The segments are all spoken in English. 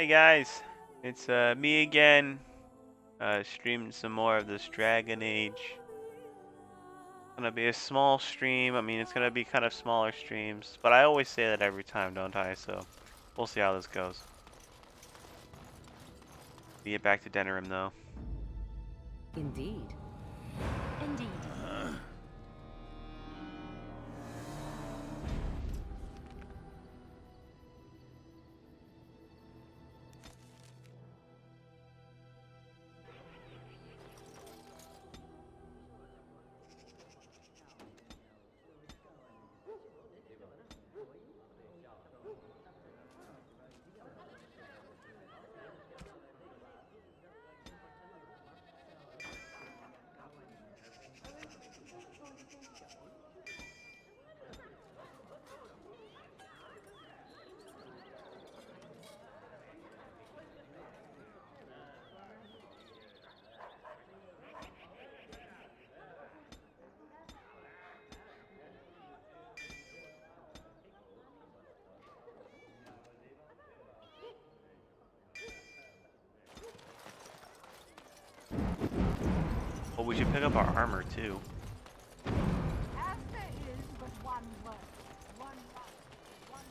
Hey guys, it's me again. Streaming some more of this Dragon Age. Gonna be a small stream. I mean, it's gonna be kind of smaller streams, but I always say that every time, don't I? So we'll see how this goes. Get back to Denerim though. Indeed. Indeed. Well, we should pick up our armor too. As there is but one word, one life, one...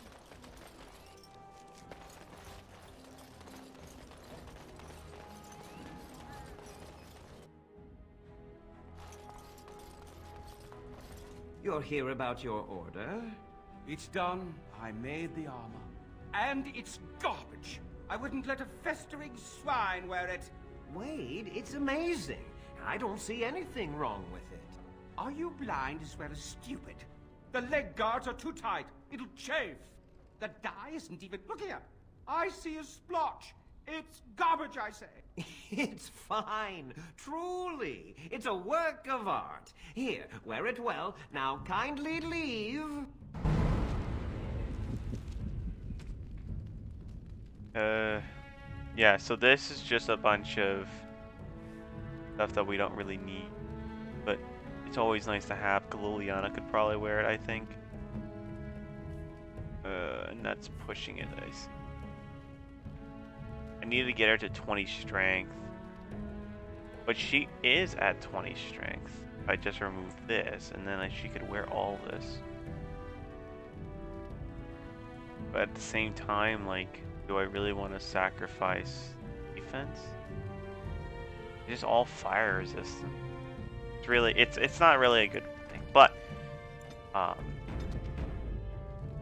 You're here about your order? It's done. I made the armor. And it's garbage. I wouldn't let a festering swine wear it. Wade, it's amazing. I don't see anything wrong with it. Are you blind as well as stupid? The leg guards are too tight. It'll chafe. The dye isn't even... Look here. I see a splotch. It's garbage, I say. It's fine. Truly. It's a work of art. Here, wear it well. Now kindly leave. Yeah, so this is just a bunch of stuff that we don't really need, but it's always nice to have. Liliana could probably wear it, I think. And that's pushing it, I see. I need to get her to 20 strength, but she is at 20 strength. If I just remove this, and then she could wear all this. But at the same time, like, do I really want to sacrifice defense? It's just all fire resistant. It's really, it's not really a good thing, but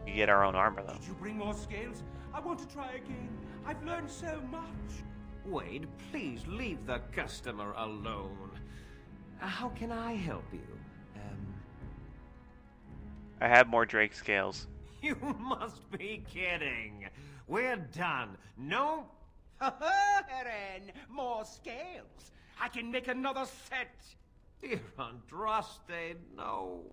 we get our own armor though. Did you bring more scales? I want to try again. I've learned so much. Wade, please leave the customer alone. How can I help you? I have more Drake scales. You must be kidding. We're done. No. Eren, more scales. I can make another set. Dear Andraste, no.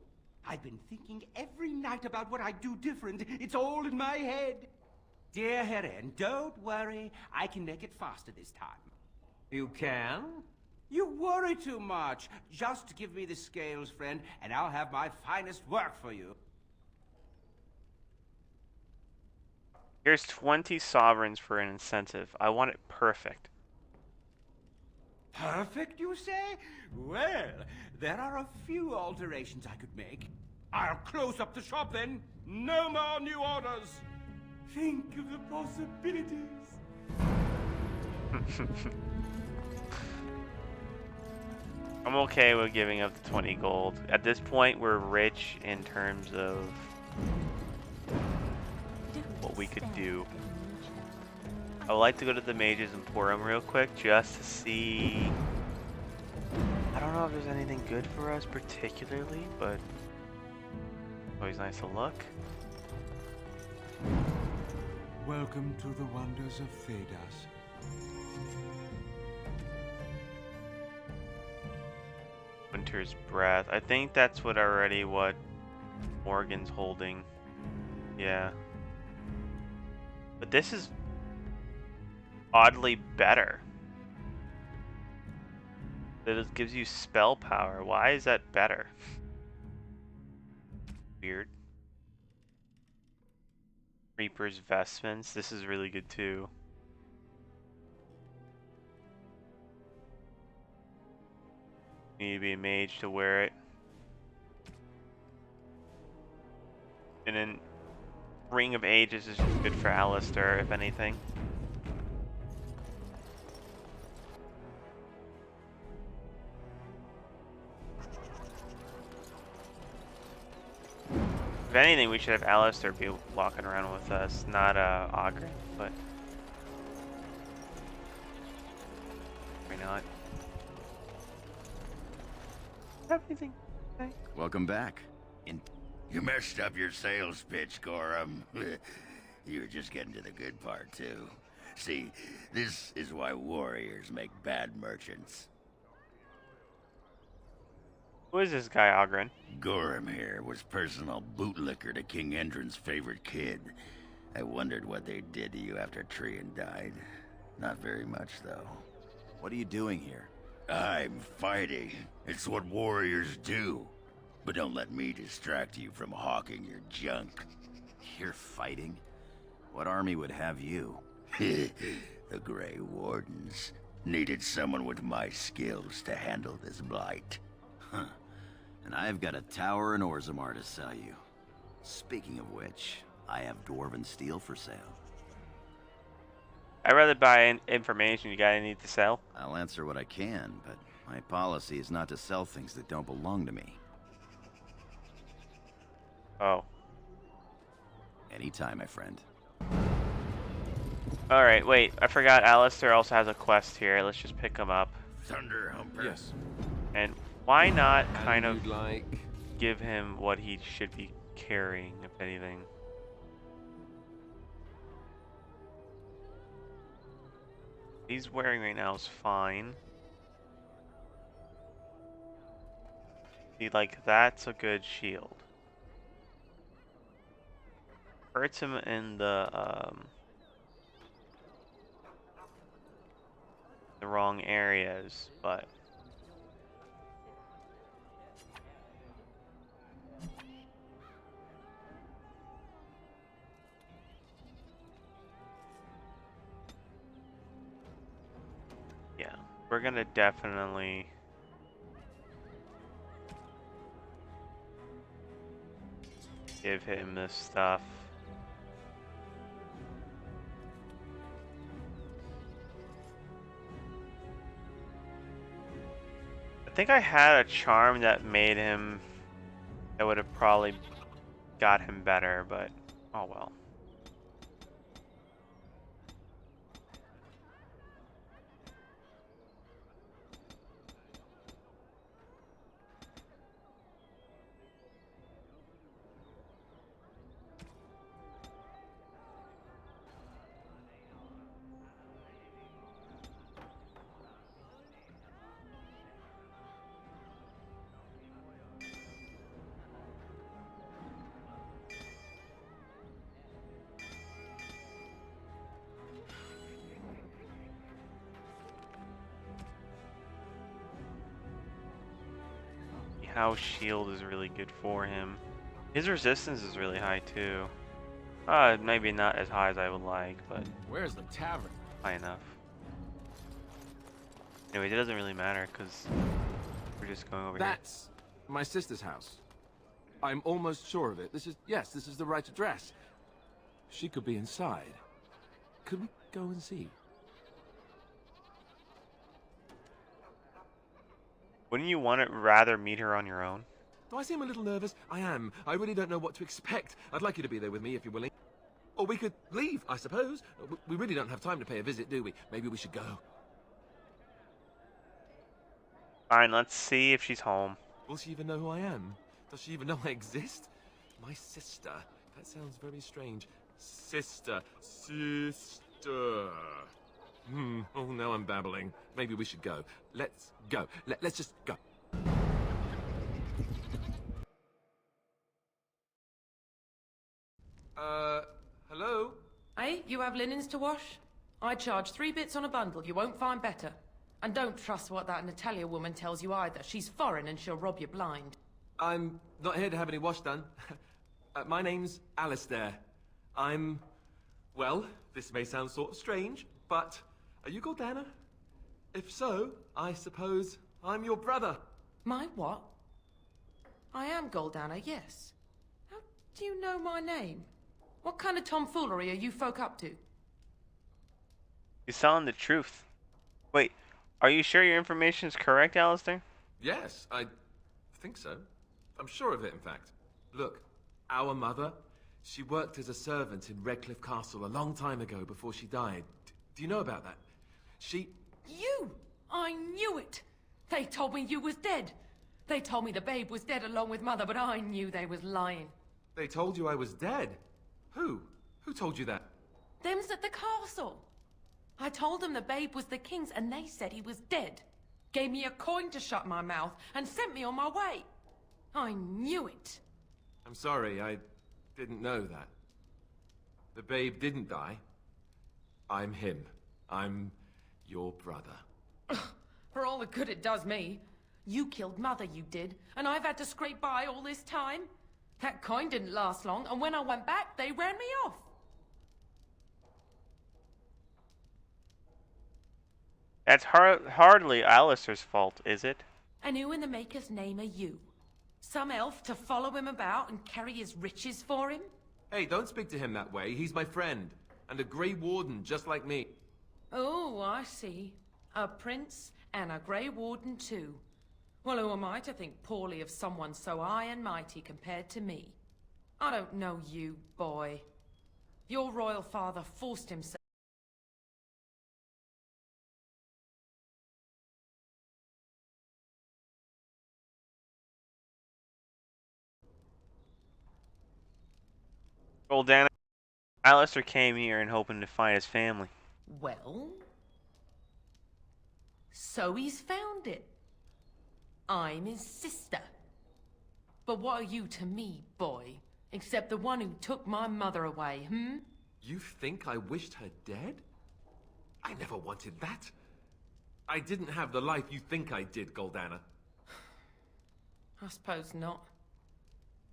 I've been thinking every night about what I'd do different. It's all in my head. Dear Eren, don't worry. I can make it faster this time. You can? You worry too much. Just give me the scales, friend, and I'll have my finest work for you. Here's 20 sovereigns for an incentive. I want it perfect. Perfect, you say? Well, there are a few alterations I could make. I'll close up the shop then. No more new orders. Think of the possibilities. I'm okay with giving up the 20 gold. At this point, we're rich in terms of what we could do. I would like to go to the Mages Emporium real quick just to see. I don't know if there's anything good for us particularly, but always nice to look. Welcome to the wonders of Thedas. Winter's Breath. I think that's what Morgan's holding. Yeah. But this is oddly better. It gives you spell power. Why is that better? Weird. Reaper's Vestments. This is really good too. need to be a mage to wear it. And then Ring of Ages is just good for Alistair, if anything. If anything, we should have Alistair be walking around with us, not Ogren, but why not? Have anything to say? Welcome back. You messed up your sales pitch, Gorham. You were just getting to the good part, too. See, this is why warriors make bad merchants. Who is this guy, Ogren? Gorham here was personal bootlicker to King Endron's favorite kid. I wondered what they did to you after Trian died. Not very much, though. What are you doing here? I'm fighting. It's what warriors do. But don't let me distract you from hawking your junk. You're fighting? What army would have you? The Grey Wardens needed someone with my skills to handle this blight. Huh. And I've got a tower in Orzammar to sell you. Speaking of which, I have dwarven steel for sale. I'd rather buy information. You got anything to sell? I'll answer what I can, but my policy is not to sell things that don't belong to me. Oh. Anytime, my friend. Alright, wait. I forgot Alistair also has a quest here. Let's just pick him up. Thunder Humper. Yes. And why not kind And of you'd like... give him what he should be carrying, if anything? He's wearing right now is fine. See, like, that's a good shield. Hurts him in the wrong areas, but yeah, we're gonna definitely give him this stuff. I think I had a charm that made him, that would have probably got him better, but oh well. House shield is really good for him. His resistance is really high too. Maybe not as high as I would like, but Where's the tavern? high enough. Anyways, it doesn't really matter because we're just going over That's my sister's house. I'm almost sure of it. This is the right address. She could be inside. Could we go and see? here. Wouldn't you want to rather meet her on your own? Do I seem a little nervous? I am. I really don't know what to expect. I'd like you to be there with me if you're willing. Or we could leave, I suppose. We really don't have time to pay a visit, do we? Maybe we should go. Fine, let's see if she's home. Will she even know who I am? Does she even know I exist? My sister. That sounds very strange. Sister. Sister. Oh, now I'm babbling. Maybe we should go. Let's go. Let's just go. Hello? Hey, you have linens to wash? I charge 3 bits on a bundle. You won't find better. And don't trust what that Natalia woman tells you either. She's foreign and she'll rob you blind. I'm not here to have any wash done. My name's Alistair. Well, this may sound sort of strange, but are you Gordana? If so, I suppose I'm your brother. My what? I am Goldana, yes. How do you know my name? What kind of tomfoolery are you folk up to? He's telling the truth. Wait, are you sure your information is correct, Alistair? Yes, I think so. I'm sure of it, in fact. Look, our mother, she worked as a servant in Redcliffe Castle a long time ago before she died. Do you know about that? She... You! I knew it! They told me you was dead. They told me the babe was dead along with mother, but I knew they was lying. They told you I was dead? Who? Who told you that? Them's at the castle. I told them the babe was the king's and they said he was dead. Gave me a coin to shut my mouth and sent me on my way. I knew it. I'm sorry, I didn't know that. The babe didn't die. I'm him. I'm your brother. For all the good it does me. You killed mother, you did, and I've had to scrape by all this time. That coin didn't last long, and when I went back, they ran me off. That's hardly Alistair's fault, is it? And who in the maker's name are you? Some elf to follow him about and carry his riches for him? Hey, don't speak to him that way. He's my friend. And a Grey Warden, just like me. Oh, I see. A prince and a Grey Warden too. Well, who am I to think poorly of someone so high and mighty compared to me? I don't know you, boy. Your royal father forced himself. Goldana, Alistair came here and hoping to find his family. Well? So he's found it. I'm his sister. But what are you to me, boy? Except the one who took my mother away, hmm? You think I wished her dead? I never wanted that. I didn't have the life you think I did, Goldana. I suppose not.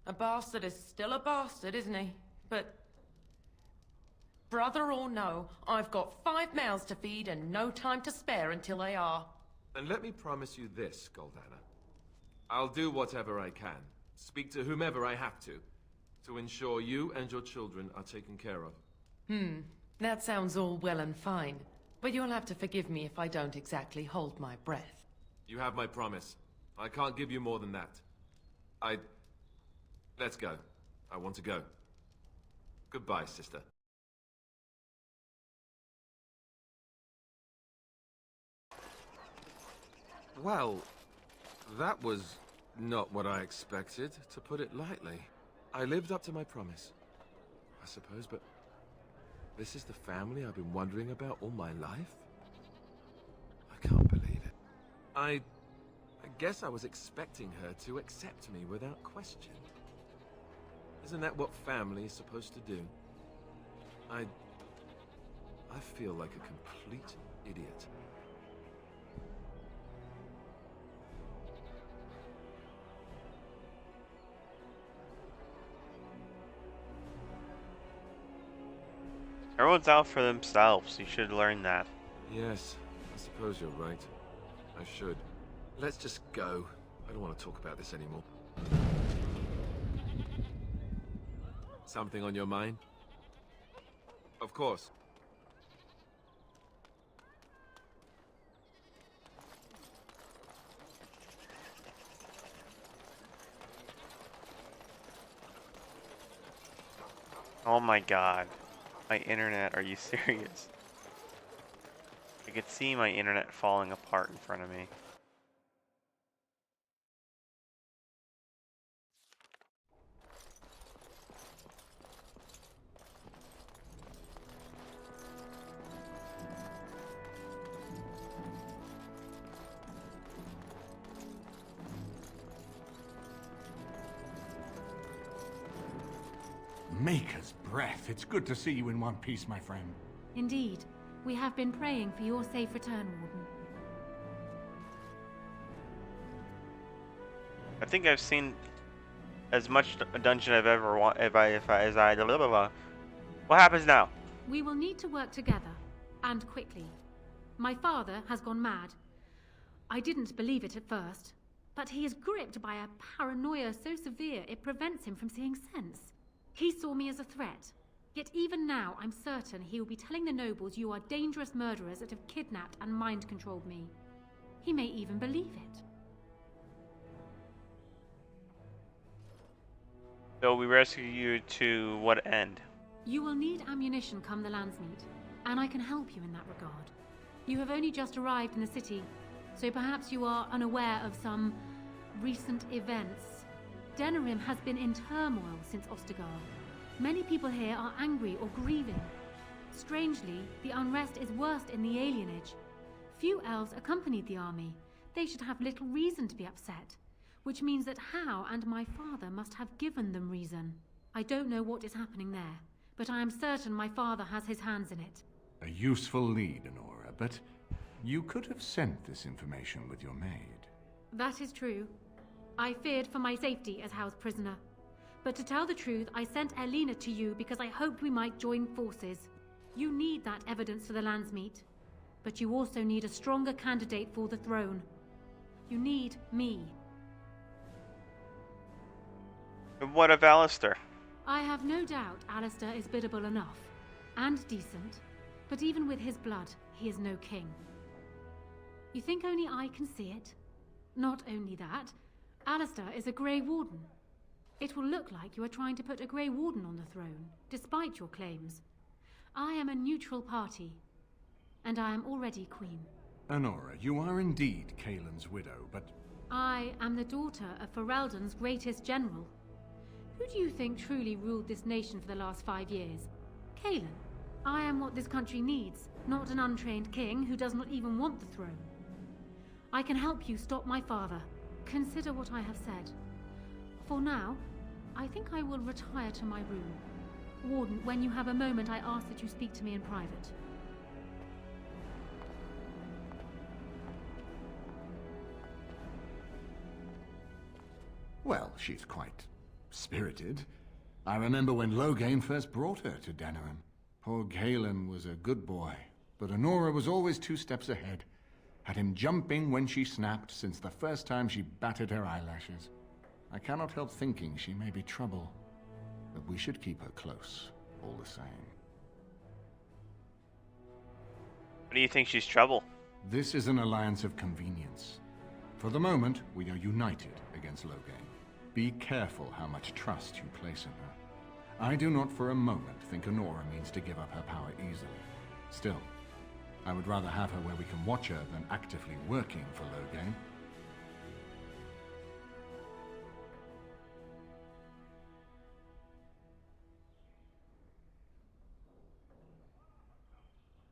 A bastard is still a bastard, isn't he? But... brother or no, I've got 5 mouths to feed and no time to spare until they are. And let me promise you this, Goldana. I'll do whatever I can, speak to whomever I have to ensure you and your children are taken care of. That sounds all well and fine. But you'll have to forgive me if I don't exactly hold my breath. You have my promise. I can't give you more than that. Let's go. I want to go. Goodbye, sister. Well, that was not what I expected, to put it lightly. I lived up to my promise, I suppose, but this is the family I've been wondering about all my life? I can't believe it. I guess I was expecting her to accept me without question. Isn't that what family is supposed to do? I feel like a complete idiot. Everyone's out for themselves. You should learn that. Yes, I suppose you're right. I should. Let's just go. I don't want to talk about this anymore. Something on your mind? Of course. Oh my god. My internet, are you serious? I could see my internet falling apart in front of me. Maker's breath. It's good to see you in one piece, my friend. Indeed. We have been praying for your safe return, Warden. I think I've seen as much a dungeon I've ever want. As I blah, blah, blah. What happens now? We will need to work together, and quickly. My father has gone mad. I didn't believe it at first, but he is gripped by a paranoia so severe it prevents him from seeing sense. He saw me as a threat. Yet even now, I'm certain he will be telling the nobles you are dangerous murderers that have kidnapped and mind-controlled me. He may even believe it. So we rescue you to what end? You will need ammunition come the Landsmeet, and I can help you in that regard. You have only just arrived in the city, so perhaps you are unaware of some recent events. Denerim has been in turmoil since Ostagar. Many people here are angry or grieving. Strangely, the unrest is worst in the alienage. Few elves accompanied the army. They should have little reason to be upset, which means that Hal and my father must have given them reason. I don't know what is happening there, but I am certain my father has his hands in it. A useful lead, Honora, but you could have sent this information with your maid. That is true. I feared for my safety as Hal's prisoner. But to tell the truth, I sent Elena to you because I hoped we might join forces. You need that evidence for the Landsmeet, but you also need a stronger candidate for the throne. You need me. And what of Alistair? I have no doubt Alistair is biddable enough, and decent, but even with his blood, he is no king. You think only I can see it? Not only that, Alistair is a Grey Warden. It will look like you are trying to put a Grey Warden on the throne, despite your claims. I am a neutral party, and I am already queen. Honora, you are indeed Kaelin's widow, but... I am the daughter of Ferelden's greatest general. Who do you think truly ruled this nation for the last 5 years? Kaelin. I am what this country needs, not an untrained king who does not even want the throne. I can help you stop my father. Consider what I have said. For now, I think I will retire to my room. Warden, when you have a moment, I ask that you speak to me in private. Well, she's quite spirited. I remember when Loghain first brought her to Denerim. Poor Kaelin was a good boy, but Honora was always 2 steps ahead. Had him jumping when she snapped since the first time she batted her eyelashes. I cannot help thinking she may be trouble, but we should keep her close, all the same. What do you think she's trouble? This is an alliance of convenience. For the moment, we are united against Loghain. Be careful how much trust you place in her. I do not for a moment think Honora means to give up her power easily. Still, I would rather have her where we can watch her than actively working for Loghain.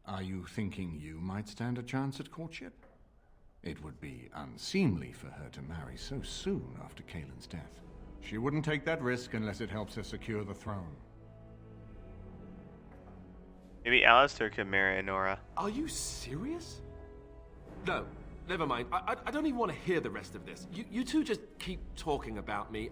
Are you thinking you might stand a chance at courtship? It would be unseemly for her to marry so soon after Kaelin's death. She wouldn't take that risk unless it helps her secure the throne. Maybe Alistair could marry Honora. Are you serious? No, never mind. I don't even want to hear the rest of this. You two just keep talking about me.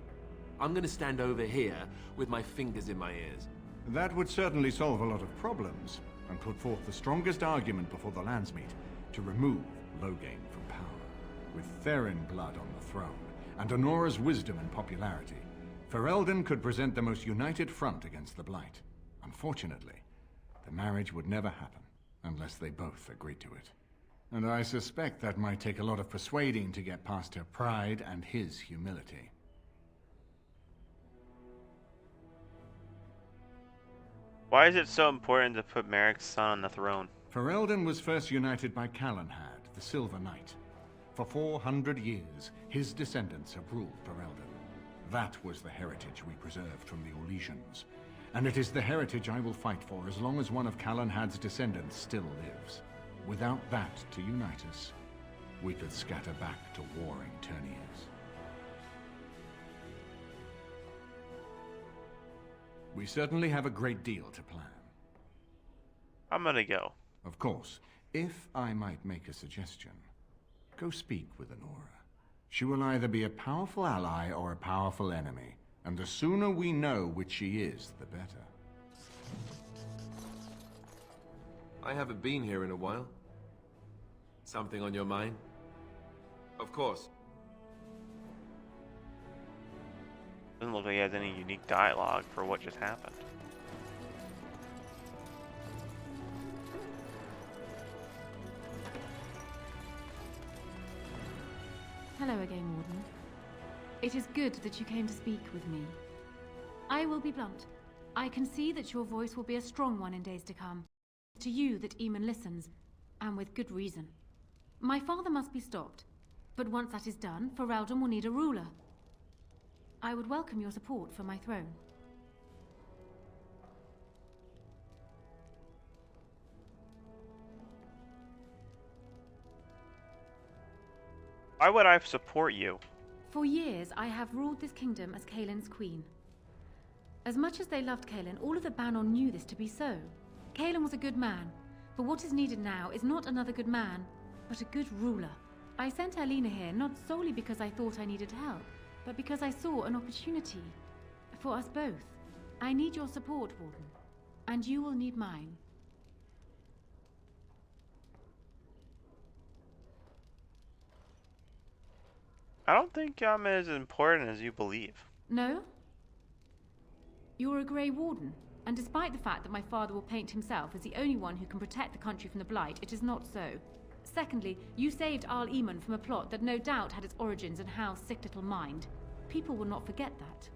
I'm going to stand over here with my fingers in my ears. That would certainly solve a lot of problems, and put forth the strongest argument before the Landsmeet to remove Loghain from power. With Therin blood on the throne, and Honora's wisdom and popularity, Ferelden could present the most united front against the Blight. Unfortunately, the marriage would never happen, unless they both agreed to it. And I suspect that might take a lot of persuading to get past her pride and his humility. Why is it so important to put Merrick's son on the throne? Ferelden was first united by Calenhad, the Silver Knight. For 400 years, his descendants have ruled Ferelden. That was the heritage we preserved from the Orlesians. And it is the heritage I will fight for as long as one of Calenhad's descendants still lives. Without that to unite us, we could scatter back to warring Turniers. We certainly have a great deal to plan. I'm gonna go. Of course, if I might make a suggestion, go speak with Honora. She will either be a powerful ally or a powerful enemy, and the sooner we know which she is, the better. I haven't been here in a while. Something on your mind? Of course. look like he has any unique dialogue for what just happened. Hello again, Warden. It is good that you came to speak with me. I will be blunt. I can see that your voice will be a strong one in days to come. To you that Eamon listens, and with good reason. My father must be stopped, but once that is done, Ferelden will need a ruler. I would welcome your support for my throne. Why would I support you? For years, I have ruled this kingdom as Kaelin's queen. As much as they loved Kaelin, all of the Banon knew this to be so. Kaelin was a good man, but what is needed now is not another good man, but a good ruler. I sent Alina here not solely because I thought I needed help, but because I saw an opportunity for us both. I need your support, Warden, and you will need mine. I don't think I'm as important as you believe. No? You're a Grey Warden, and despite the fact that my father will paint himself as the only one who can protect the country from the Blight, it is not so. Secondly, you saved Arl Eamon from a plot that no doubt had its origins in Hal's sick little mind. People will not forget that.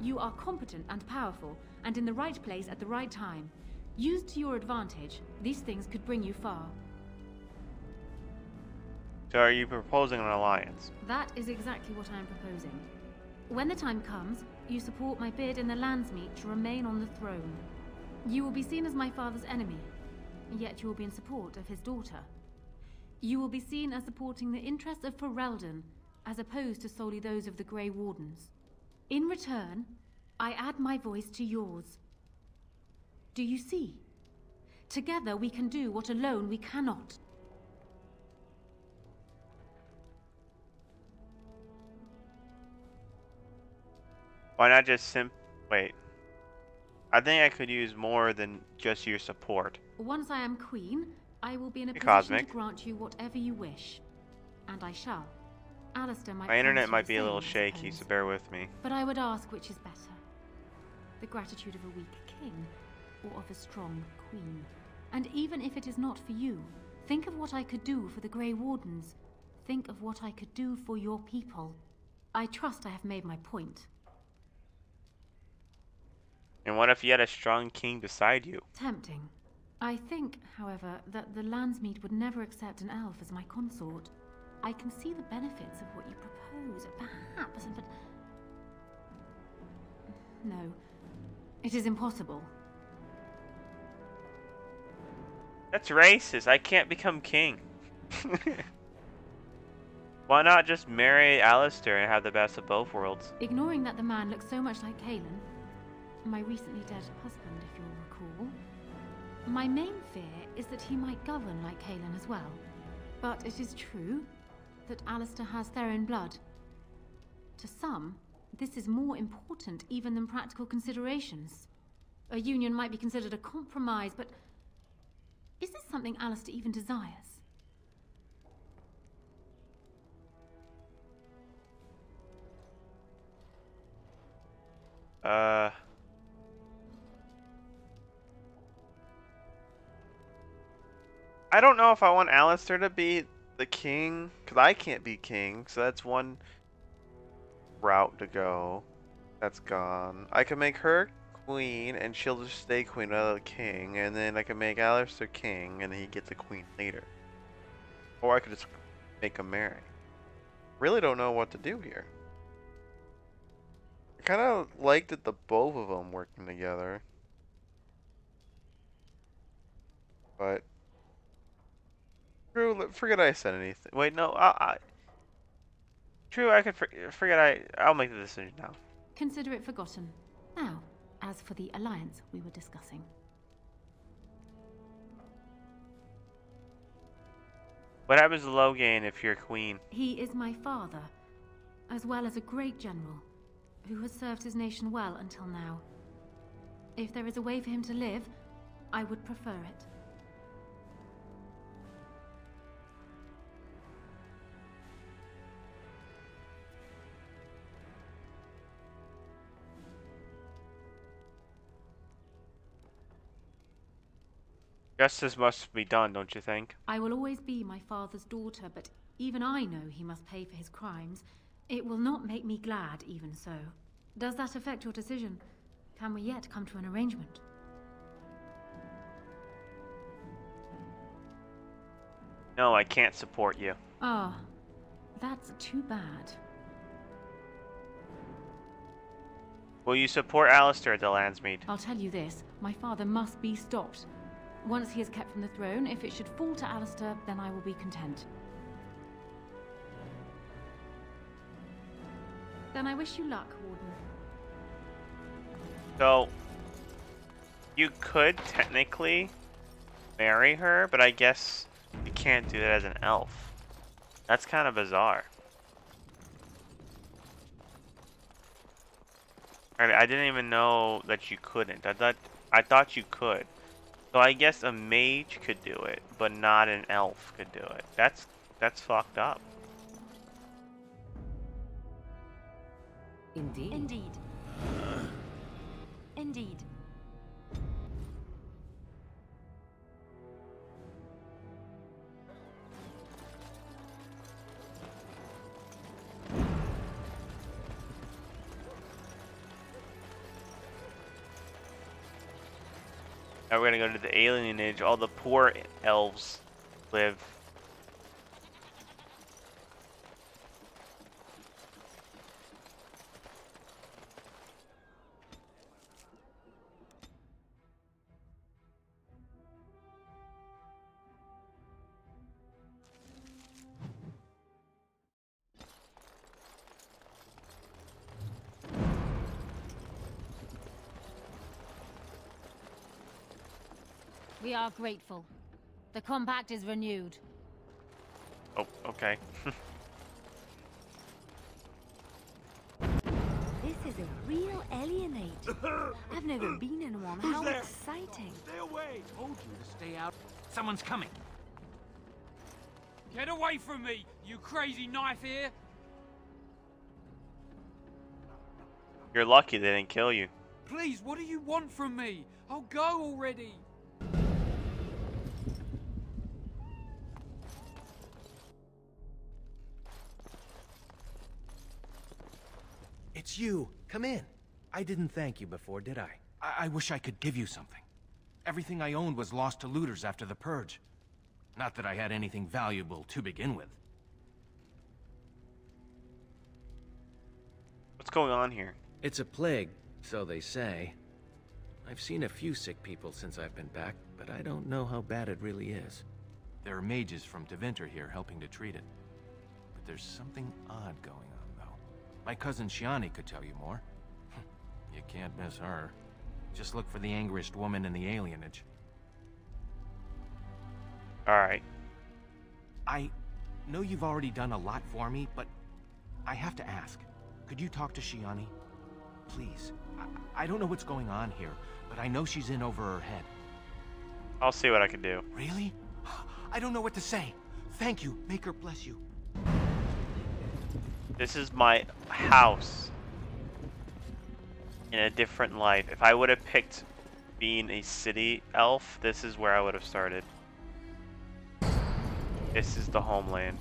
You are competent and powerful, and in the right place at the right time. Used to your advantage, these things could bring you far. So are you proposing an alliance? That is exactly what I am proposing. When the time comes, you support my bid in the Landsmeet to remain on the throne. You will be seen as my father's enemy, yet you will be in support of his daughter. You will be seen as supporting the interests of Ferelden, as opposed to solely those of the Grey Wardens. In return, I add my voice to yours. Do you see? Together we can do what alone we cannot. Why not just wait. I think I could use more than just your support. Once I am queen, I will be in a position Cosmic. to grant you whatever you wish. And I shall. Alistair might My internet promise you might the be a little same, I shaky, suppose. so bear with me. But I would ask which is better. The gratitude of a weak king, or of a strong queen. And even if it is not for you, think of what I could do for the Grey Wardens. Think of what I could do for your people. I trust I have made my point. And what if you had a strong king beside you? Tempting. I think, however, that the Landsmeet would never accept an elf as my consort. I can see the benefits of what you propose, perhaps, but... No. It is impossible. That's racist. I can't become king. Why not just marry Alistair and have the best of both worlds? Ignoring that the man looks so much like Kaelin, my recently dead husband, if you'll recall, my main fear is that he might govern like Kaelin as well. But it is true that Alistair has Therin blood. To some, this is more important even than practical considerations. A union might be considered a compromise, but is this something Alistair even desires? I don't know if I want Alistair to be the king, because I can't be king, so that's one route to go. That's gone. I can make her queen, and she'll just stay queen without the king, and then I can make Alistair king, and he gets a queen later. Or I could just make him marry. Really don't know what to do here. I kind of liked it, the both of them working together. But... True, forget I said anything. Wait, no, True, I could forget I'll make the decision now. Consider it forgotten. Now, as for the alliance we were discussing. What happens to Logain if you're queen? He is my father, as well as a great general, who has served his nation well until now. If there is a way for him to live, I would prefer it. Justice must be done, don't you think? I will always be my father's daughter, but even I know he must pay for his crimes. It will not make me glad, even so. Does that affect your decision? Can we yet come to an arrangement? No, I can't support you. Ah, that's too bad. Will you support Alistair at the Landsmeet? I'll tell you this, my father must be stopped. Once he is kept from the throne, if it should fall to Alistair, then I will be content. Then I wish you luck, Warden. So, you could technically marry her, but I guess you can't do that as an elf. That's kind of bizarre. I didn't even know that you couldn't. I thought you could. So I guess a mage could do it, but not an elf could do it. That's fucked up. Indeed. Indeed. Indeed. Now we're gonna go to the alienage. All the poor elves live. We are grateful. The compact is renewed. Oh, okay. This is a real alienate. I've never been in one. How exciting. Stay away! Told you to stay out. Someone's coming. Get away from me, you crazy knife ear! You're lucky they didn't kill you. Please, what do you want from me? I'll go already. It's you. Come in. I didn't thank you before, did I? I wish I could give you something. Everything I owned was lost to looters after the Purge. Not that I had anything valuable to begin with. What's going on here? It's a plague, so they say. I've seen a few sick people since I've been back, but I don't know how bad it really is. There are mages from Deventer here helping to treat it. But there's something odd going on, though. My cousin Shiani could tell you more. You can't miss her. Just look for the angriest woman in the alienage. Alright. I know you've already done a lot for me, but I have to ask. Could you talk to Shiani? Please. I don't know what's going on here, but I know she's in over her head. I'll see what I can do. Really? I don't know what to say. Thank you. Make her bless you. This is my house in a different life. If I would have picked being a city elf, this is where I would have started. This is the homeland.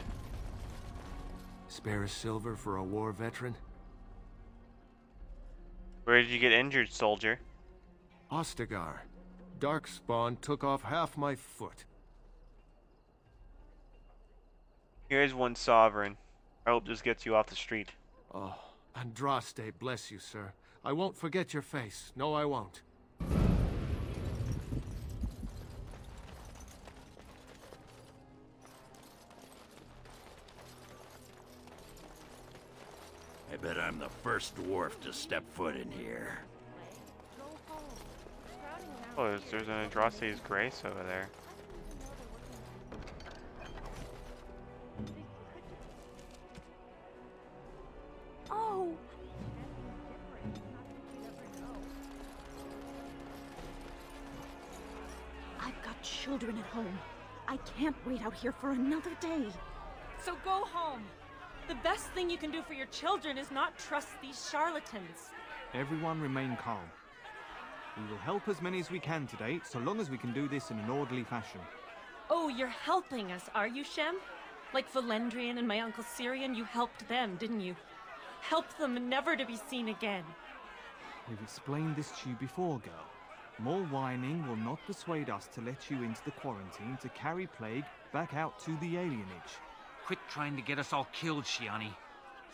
Spare a silver for a war veteran? Where did you get injured, soldier? Ostagar. Darkspawn took off half my foot. Here's one sovereign. I hope this gets you off the street. Oh, Andraste, bless you, sir. I won't forget your face. No, I won't. I bet I'm the first dwarf to step foot in here. Oh, there's an Andraste's Grace over there. Oh! I've got children at home. I can't wait out here for another day. So go home. The best thing you can do for your children is not trust these charlatans. Everyone remain calm. We will help as many as we can today, so long as we can do this in an orderly fashion. Oh, you're helping us, are you, Shem? Like Valendrian and my Uncle Syrian, you helped them, didn't you? Helped them never to be seen again. We've explained this to you before, girl. More whining will not persuade us to let you into the quarantine to carry plague back out to the alienage. Quit trying to get us all killed, Shiani.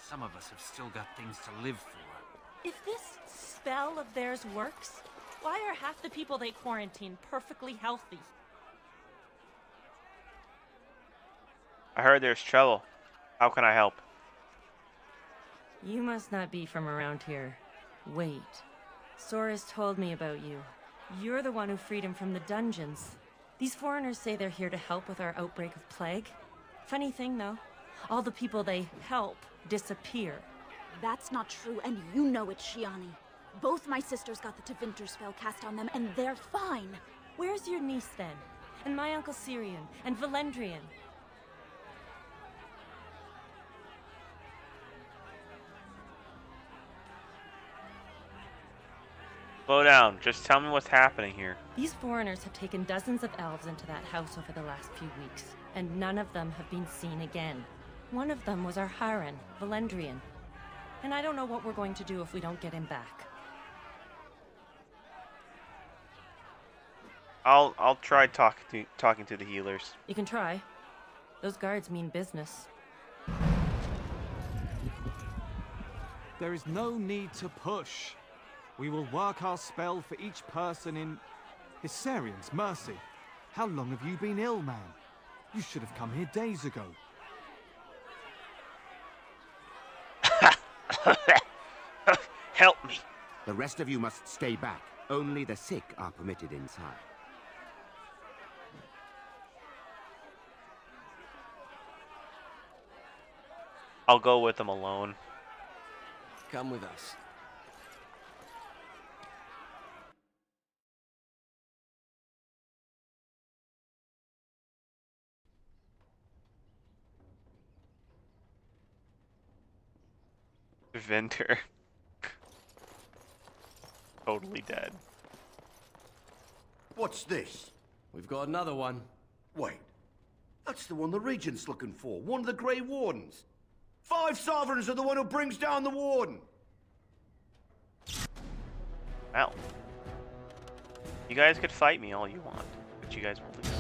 Some of us have still got things to live for. If this spell of theirs works, why are half the people they quarantine perfectly healthy? I heard there's trouble. How can I help? You must not be from around here. Wait. Sora's told me about you. You're the one who freed him from the dungeons. These foreigners say they're here to help with our outbreak of plague. Funny thing, though. All the people they help disappear. That's not true, and you know it, Shiani. Both my sisters got the Tevinter spell cast on them, and they're fine. Where's your niece, then? And my Uncle Syrian? And Valendrian? Slow down. Just tell me what's happening here. These foreigners have taken dozens of elves into that house over the last few weeks, and none of them have been seen again. One of them was our Haran, Valendrian. And I don't know what we're going to do if we don't get him back. I'll try talking to the healers. You can try. Those guards mean business. There is no need to push. We will work our spell for each person in... Hysarian's mercy. How long have you been ill, man? You should have come here days ago. Help me. The rest of you must stay back. Only the sick are permitted inside. I'll go with them alone. Come with us. Venter. Totally dead. What's this? We've got another one. Wait. That's the one the Regent's looking for. One of the Grey Wardens. 5 sovereigns are the one who brings down the Warden. Well. You guys could fight me all you want, but you guys won't lose.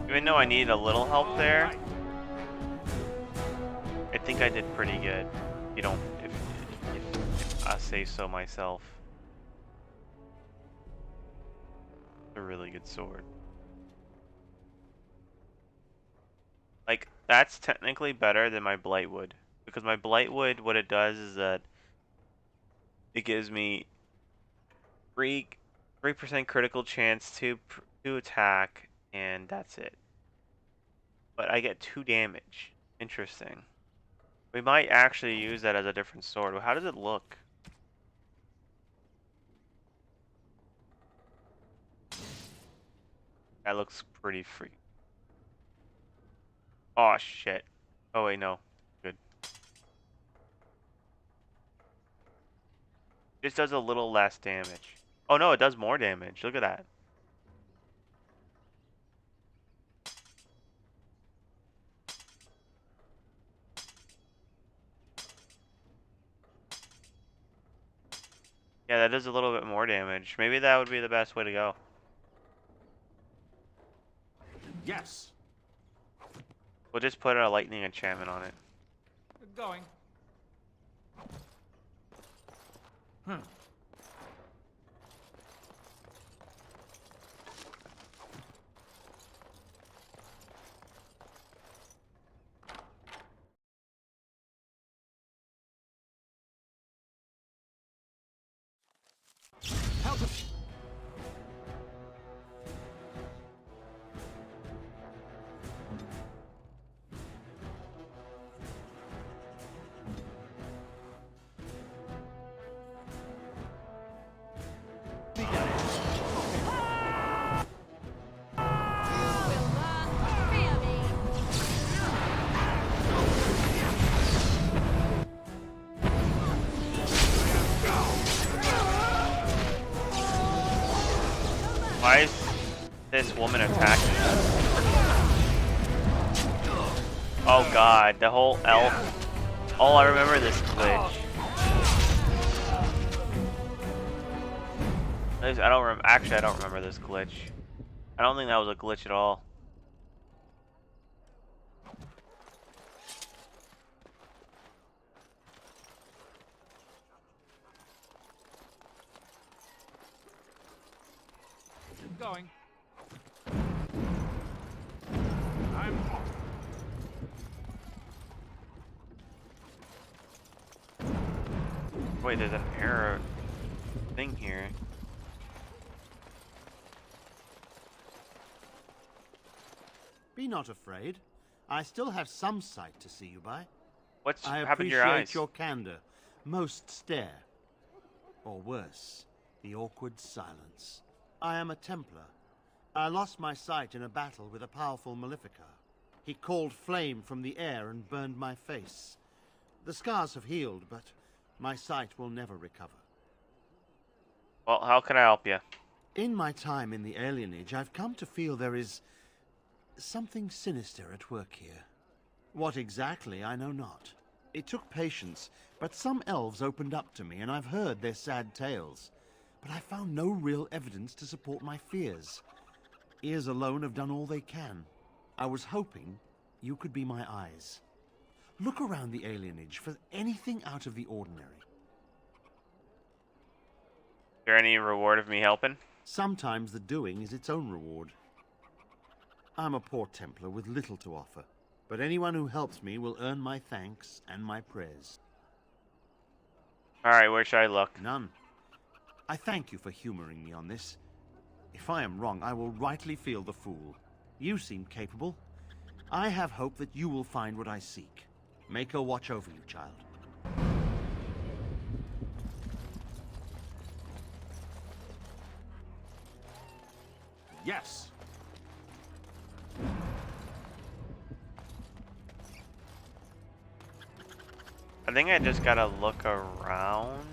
Even though I need a little help there, I think I did pretty good. You don't, if I say so myself. It's a really good sword. Like, that's technically better than my Blightwood. Because my Blightwood, what it does is that it gives me 3% critical chance to attack, and that's it. But I get 2 damage. Interesting. We might actually use that as a different sword. How does it look? That looks pretty free. Oh shit. Oh wait, no. Good. Just does a little less damage. Oh no, it does more damage. Look at that. Yeah, that does a little bit more damage. Maybe that would be the best way to go. Yes. We'll just put a lightning enchantment on it. Going. Help us. Why is this woman attacking us? Oh god, the whole elf. Oh, I remember this glitch. Actually, I don't remember this glitch. I don't think that was a glitch at all. Going. I'm off. Wait, there's an error thing here. Be not afraid. I still have some sight to see you by. What's I happened to your eyes? appreciate your candor. Most stare. Or worse, the awkward silence. I am a Templar. I lost my sight in a battle with a powerful Maleficar. He called flame from the air and burned my face. The scars have healed, but my sight will never recover. Well, how can I help you? In my time in the Alien Age, I've come to feel there is something sinister at work here. What exactly, I know not. It took patience, but some elves opened up to me, and I've heard their sad tales. But I found no real evidence to support my fears. Ears alone have done all they can. I was hoping you could be my eyes. Look around the alienage for anything out of the ordinary. Is there any reward of me helping? Sometimes the doing is its own reward. I'm a poor Templar with little to offer, but anyone who helps me will earn my thanks and my prayers. Alright, where should I look? None. I thank you for humoring me on this. If I am wrong, I will rightly feel the fool. You seem capable. I have hope that you will find what I seek. Make her watch over you, child. Yes. I think I just gotta look around.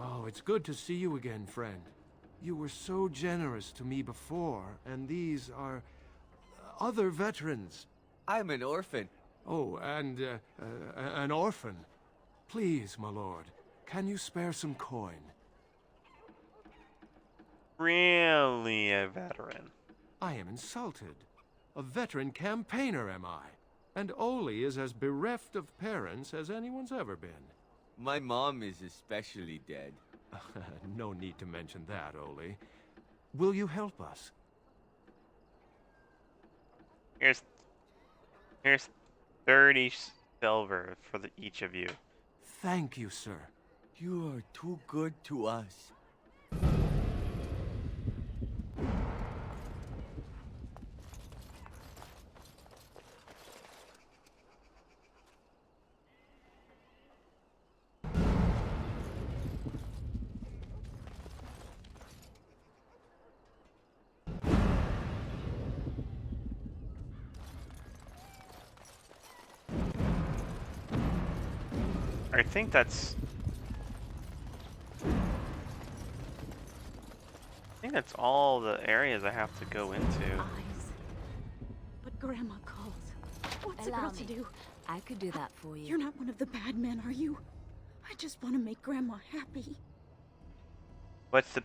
Oh, it's good to see you again, friend. You were so generous to me before, and these are other veterans. I'm an orphan. Oh, and an orphan. Please, my lord, can you spare some coin? Really a veteran? I am insulted. A veteran campaigner, am I? And Oli is as bereft of parents as anyone's ever been. My mom is especially dead. No need to mention that, Oli. Will you help us? Here's 30 silver for each of you. Thank you, sir. You are too good to us. I think that's... I think that's all the areas I have to go into. Eyes. But Grandma calls. What's a girl to do? I could do that for you. You're not one of the bad men, are you? I just want to make Grandma happy. What's the...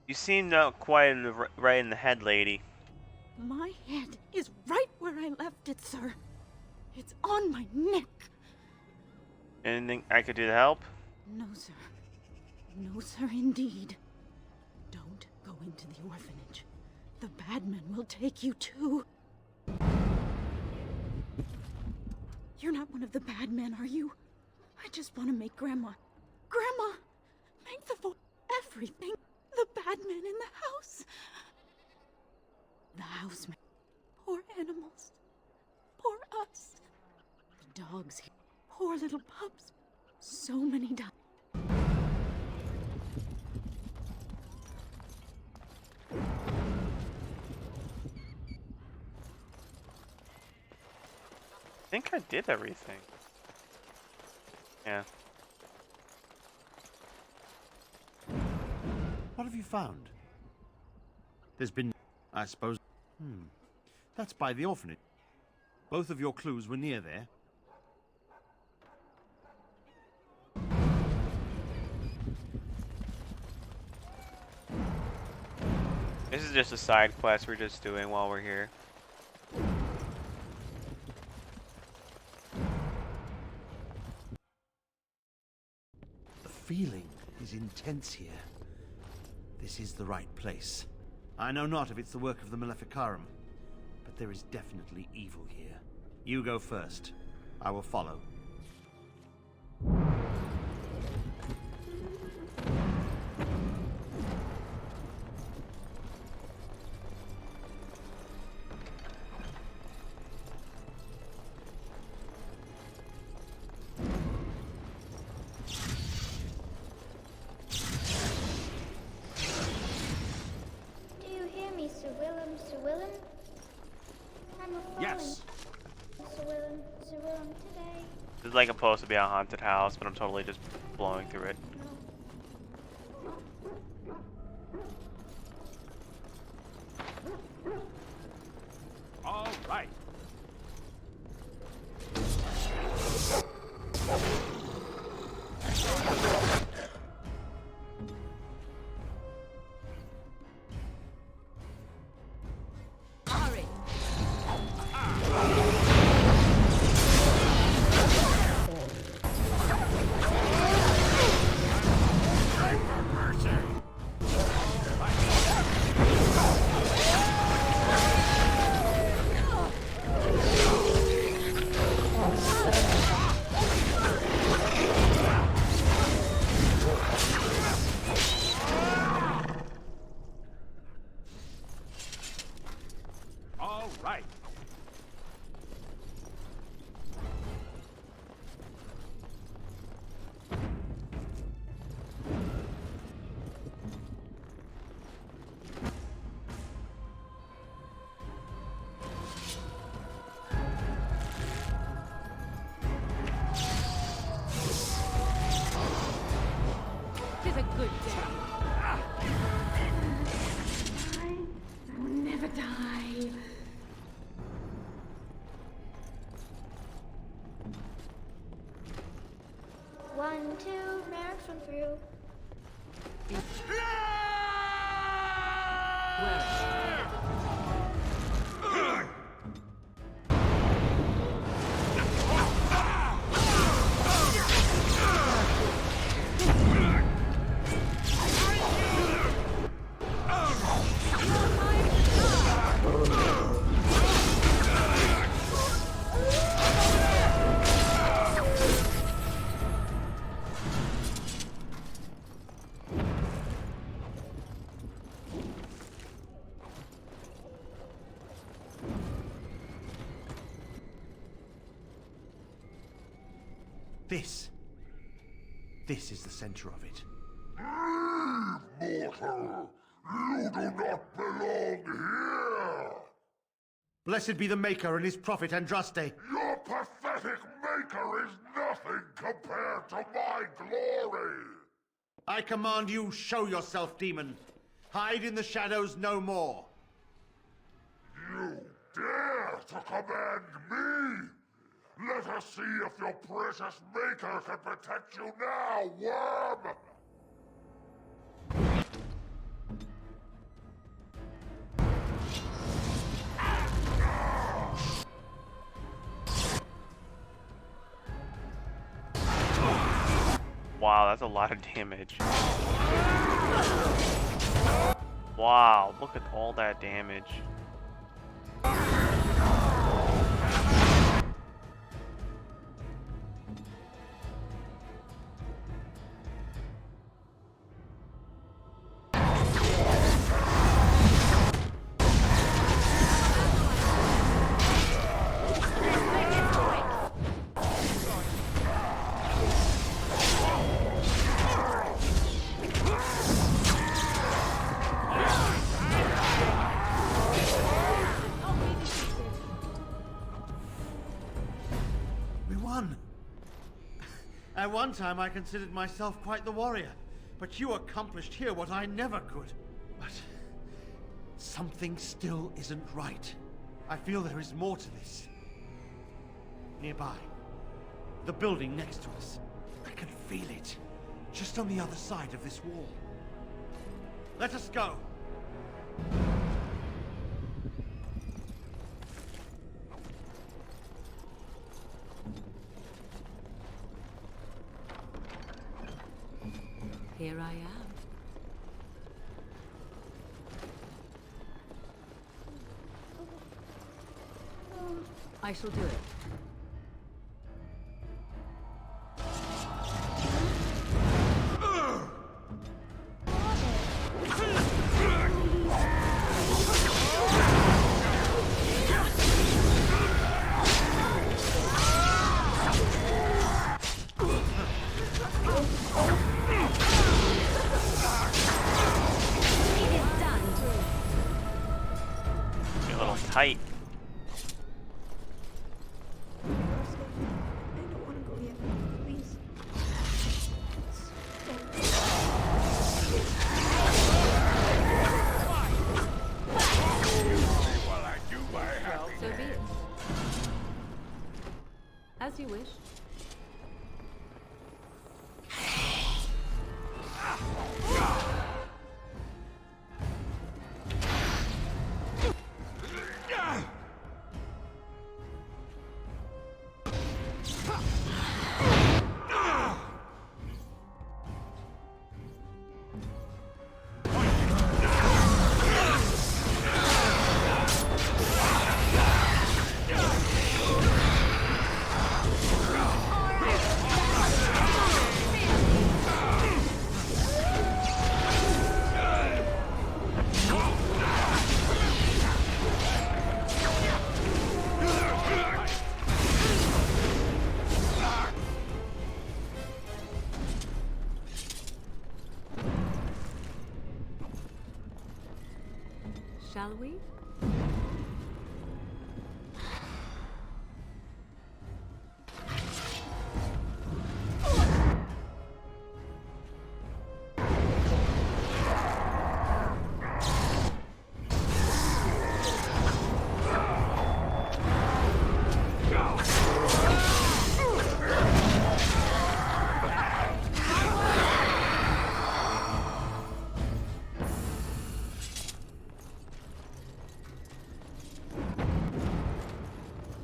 You seem not quite in the, right in the head, lady. My head is right where I left it, sir. It's on my neck. Anything I could do to help? No, sir. No, sir, indeed. Don't go into the orphanage. The bad men will take you too. You're not one of the bad men, are you? I just want to make Grandma... Grandma! Make the everything. The bad men in the house. The housemaid. Poor animals. Poor us. The dogs. Poor little pups. So many died. I think I did everything. Yeah. What have you found? There's been... I suppose... That's by the orphanage. Both of your clues were near there. This is just a side quest we're just doing while we're here. The feeling is intense here. This is the right place. I know not if it's the work of the Maleficarum, but there is definitely evil here. You go first. I will follow. Do you hear me, Sir Willem, Sir Willem? I'm a fallen. Yes. Sir Willem, today. This is like supposed to be a haunted house, but I'm totally just blowing through it. All right. Hurry. All right. Tis a good day. I will never die. One, two, marathon through. This is the center of it. Mortal, you do not belong here! Blessed be the Maker and his prophet Andraste. Your pathetic Maker is nothing compared to my glory! I command you, show yourself, demon. Hide in the shadows no more. You dare to command me? Let us see if your precious Maker can protect you now, worm! Wow, that's a lot of damage. Wow, look at all that damage. We won. At one time, I considered myself quite the warrior, but you accomplished here what I never could. But something still isn't right. I feel there is more to this. Nearby, the building next to us. I can feel it, just on the other side of this wall. Let us go. Here I am. I shall do it. You're a little tight. So be it. As you wish. Shall we?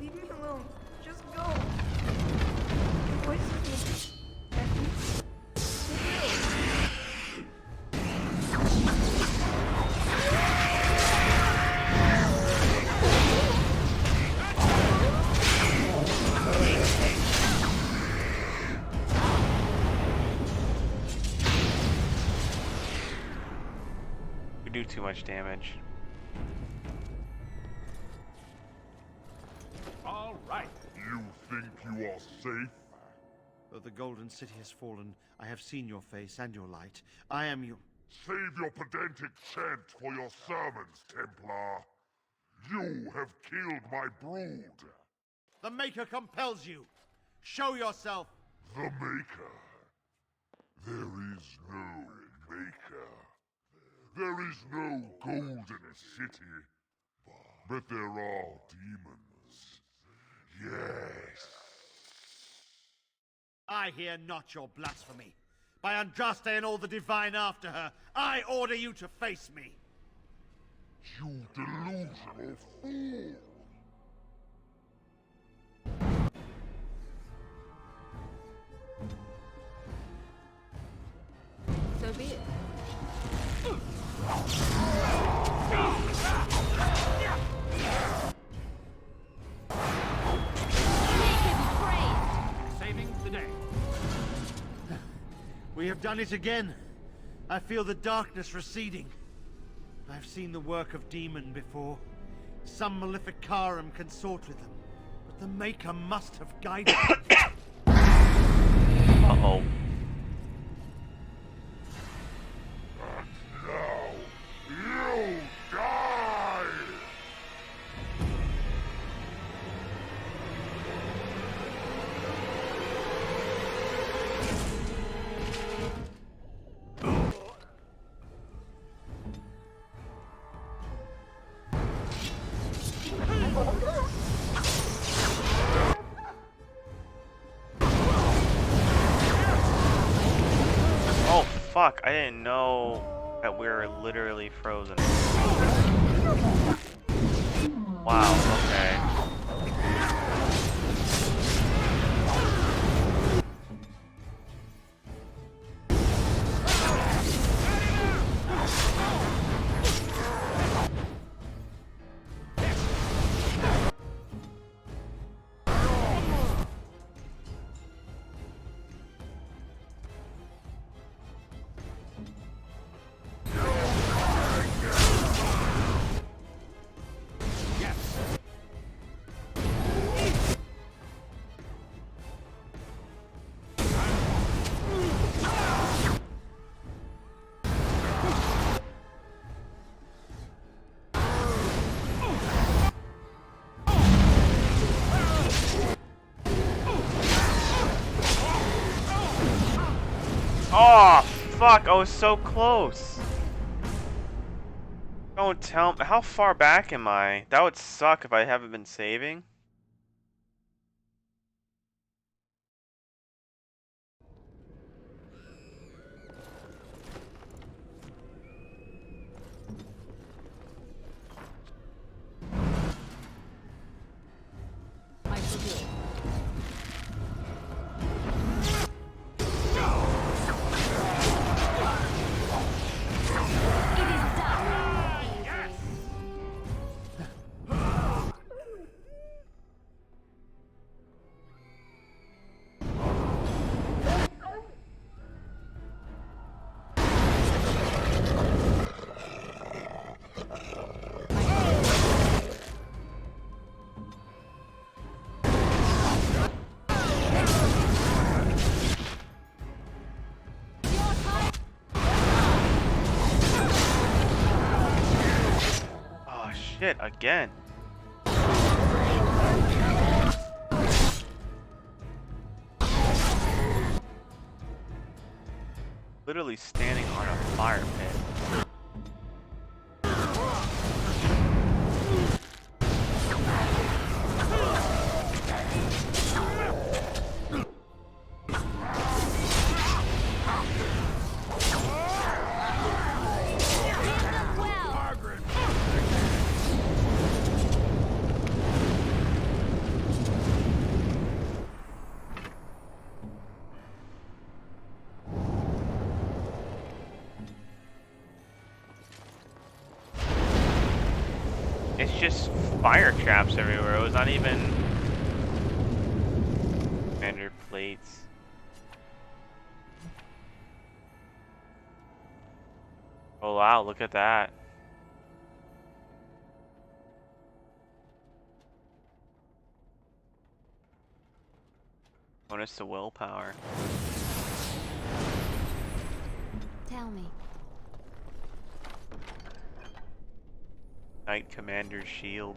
Leave me alone. Just go. Your voice is We do too much damage. All right. You think you are safe? Though the Golden City has fallen, I have seen your face and your light. I am you. Save your pedantic chant for your sermons, Templar. You have killed my brood. The Maker compels you. Show yourself! The Maker. There is no Maker. There is no Golden City. But there are demons. Yes. I hear not your blasphemy. By Andraste and all the divine after her, I order you to face me. You delusional fool! So be it. Saving the day. We have done it again. I feel the darkness receding. I've seen the work of demon before. Some Maleficarum consort with them. But the Maker must have guided them. Uh-oh. Now, you die! Oh, fuck. I didn't know that we were literally frozen. Wow, okay. Oh, fuck, I was so close. Don't tell me. How far back am I? That would suck if I haven't been saving. I shall do it. Oh shit, again. Literally standing on a fire pit. It's just fire traps everywhere. It was not even standard plates. Oh wow, look at that. Bonus to willpower. Tell me. Knight Commander's Shield.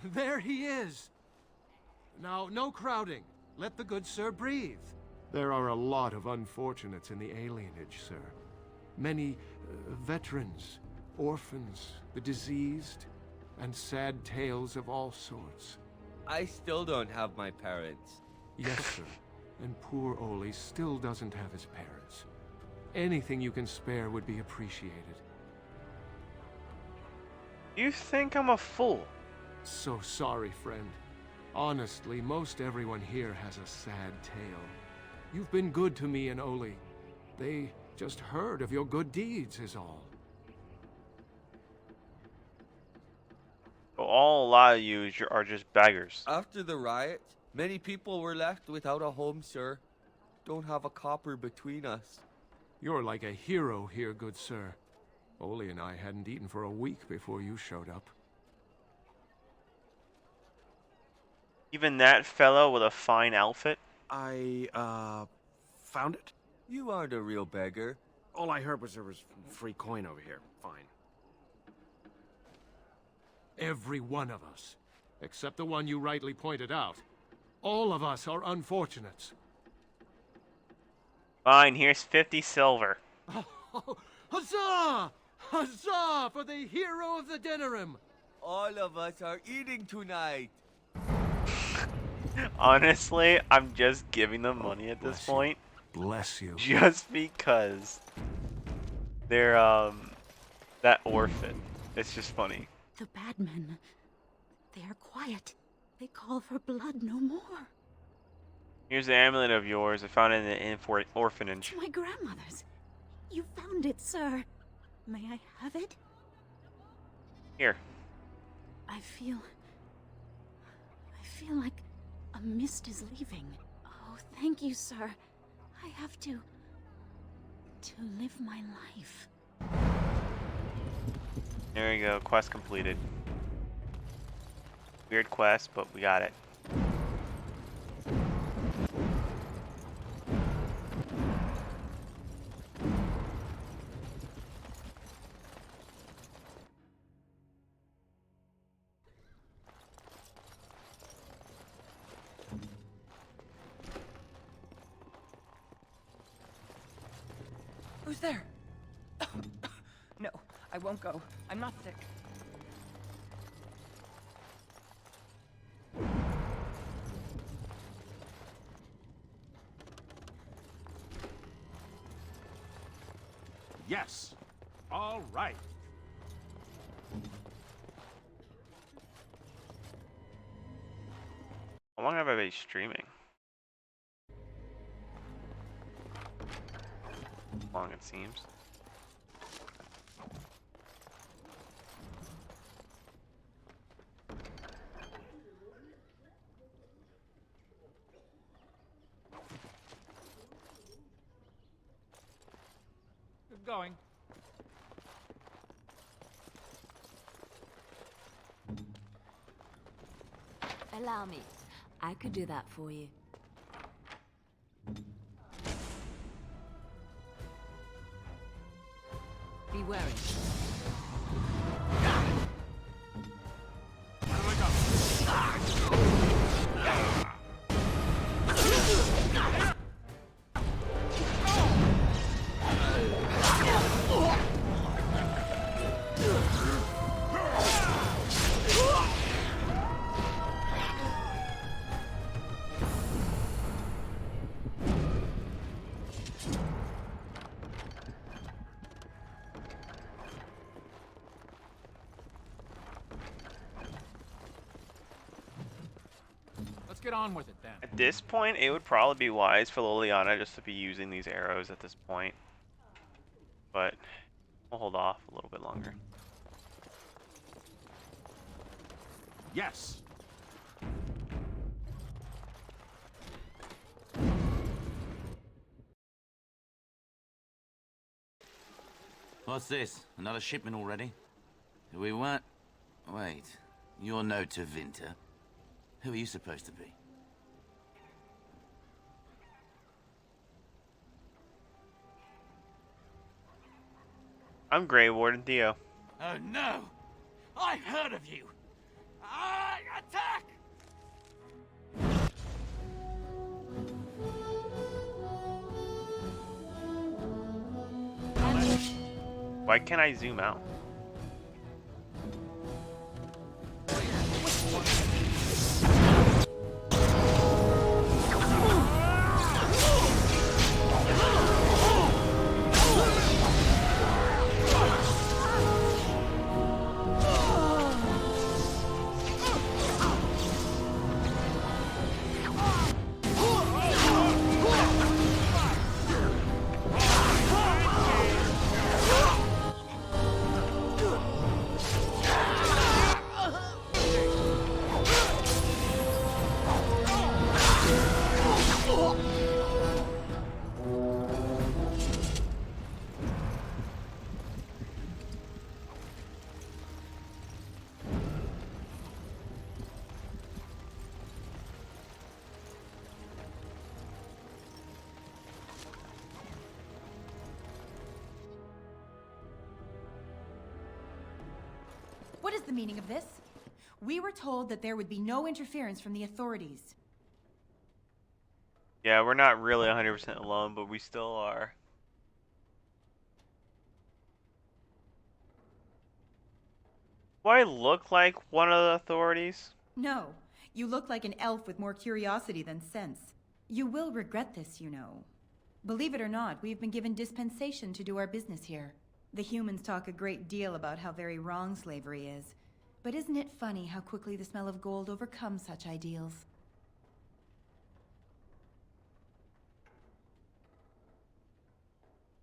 There he is. Now, no crowding. Let the good sir breathe. There are a lot of unfortunates in the alienage, sir. Many veterans, orphans, the diseased, and sad tales of all sorts. I still don't have my parents. Yes, sir. And poor Oli still doesn't have his parents. Anything you can spare would be appreciated. You think I'm a fool? So sorry, friend. Honestly, most everyone here has a sad tale. You've been good to me and Oli. They just heard of your good deeds is all. Well, a lot of you are just beggars. After the riots, many people were left without a home, sir. Don't have a copper between us. You're like a hero here, good sir. Oli and I hadn't eaten for a week before you showed up. Even that fellow with a fine outfit? Found it? You aren't a real beggar. All I heard was there was free coin over here. Fine. Every one of us, except the one you rightly pointed out. All of us are unfortunates. Fine, here's 50 silver. Huzzah! Huzzah for the hero of the dinnerim! All of us are eating tonight. Honestly, I'm just giving them money at this point. Bless you. Just because they're, that orphan. It's just funny. The bad men, they are quiet. They call for blood no more. Here's the amulet of yours. I found it in the orphanage. It's my grandmother's. You found it, sir. May I have it? Here. I feel like a mist is leaving. Oh, thank you, sir. I have to live my life. There you go. Quest completed. Weird quest, but we got it. Who's there? No, I won't go. I'm not sick. Yes. All right. How long have I been streaming? Long it seems. Going. Allow me. I could do that for you. Be wary. Get on with it then. At this point, it would probably be wise for Liliana just to be using these arrows at this point. But we'll hold off a little bit longer. Yes. What's this? Another shipment already? We weren't... Wait. You're no Tevinter. Who are you supposed to be? I'm Grey Warden Theo. Oh no! I've heard of you! Why can't I zoom out? What is the meaning of this? We were told that there would be no interference from the authorities. Yeah, we're not really 100% alone, but we still are. Do I look like one of the authorities? No, you look like an elf with more curiosity than sense. You will regret this, you know. Believe it or not, we've been given dispensation to do our business here. The humans talk a great deal about how very wrong slavery is. But isn't it funny how quickly the smell of gold overcomes such ideals?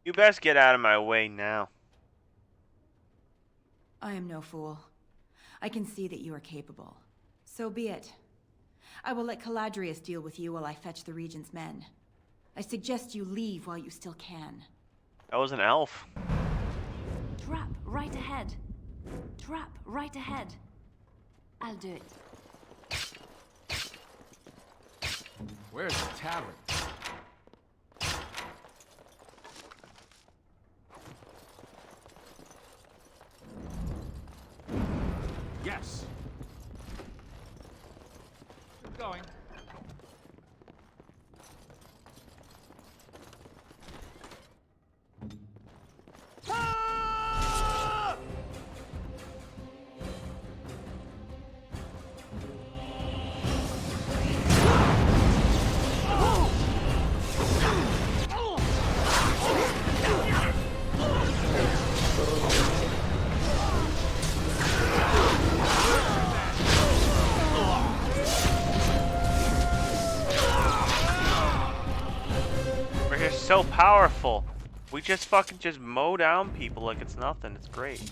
You best get out of my way now. I am no fool. I can see that you are capable. So be it. I will let Caladrius deal with you while I fetch the Regent's men. I suggest you leave while you still can. That was an elf. Trap right ahead. Trap right ahead. I'll do it. Where's the tavern? Yes. Going. So powerful. We just fucking just mow down people like it's nothing. It's great.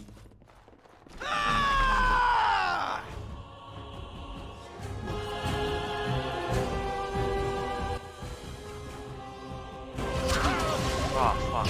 Oh, fuck.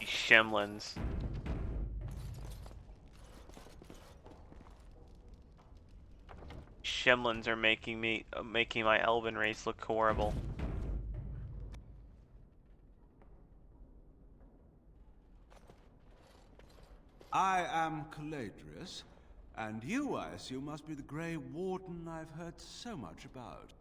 Shemlins. Shemlins are making my elven race look horrible. I am Caladrius, and you, I assume, must be the Grey Warden I've heard so much about.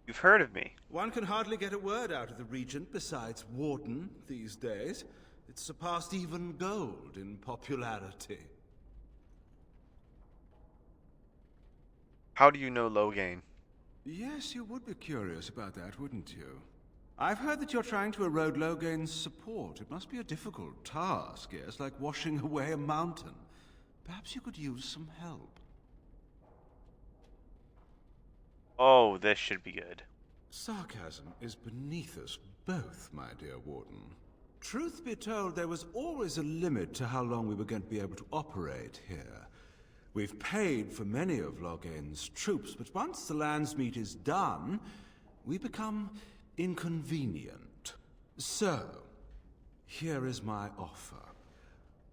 You've heard of me. One can hardly get a word out of the Regent besides Warden these days. It's surpassed even gold in popularity. How do you know Loghain? Yes, you would be curious about that, wouldn't you? I've heard that you're trying to erode Loghain's support. It must be a difficult task, yes, like washing away a mountain. Perhaps you could use some help. Oh, this should be good. Sarcasm is beneath us both, my dear Warden. Truth be told, there was always a limit to how long we were going to be able to operate here. We've paid for many of Loghain's troops, but once the Landsmeet is done, we become inconvenient. So, here is my offer.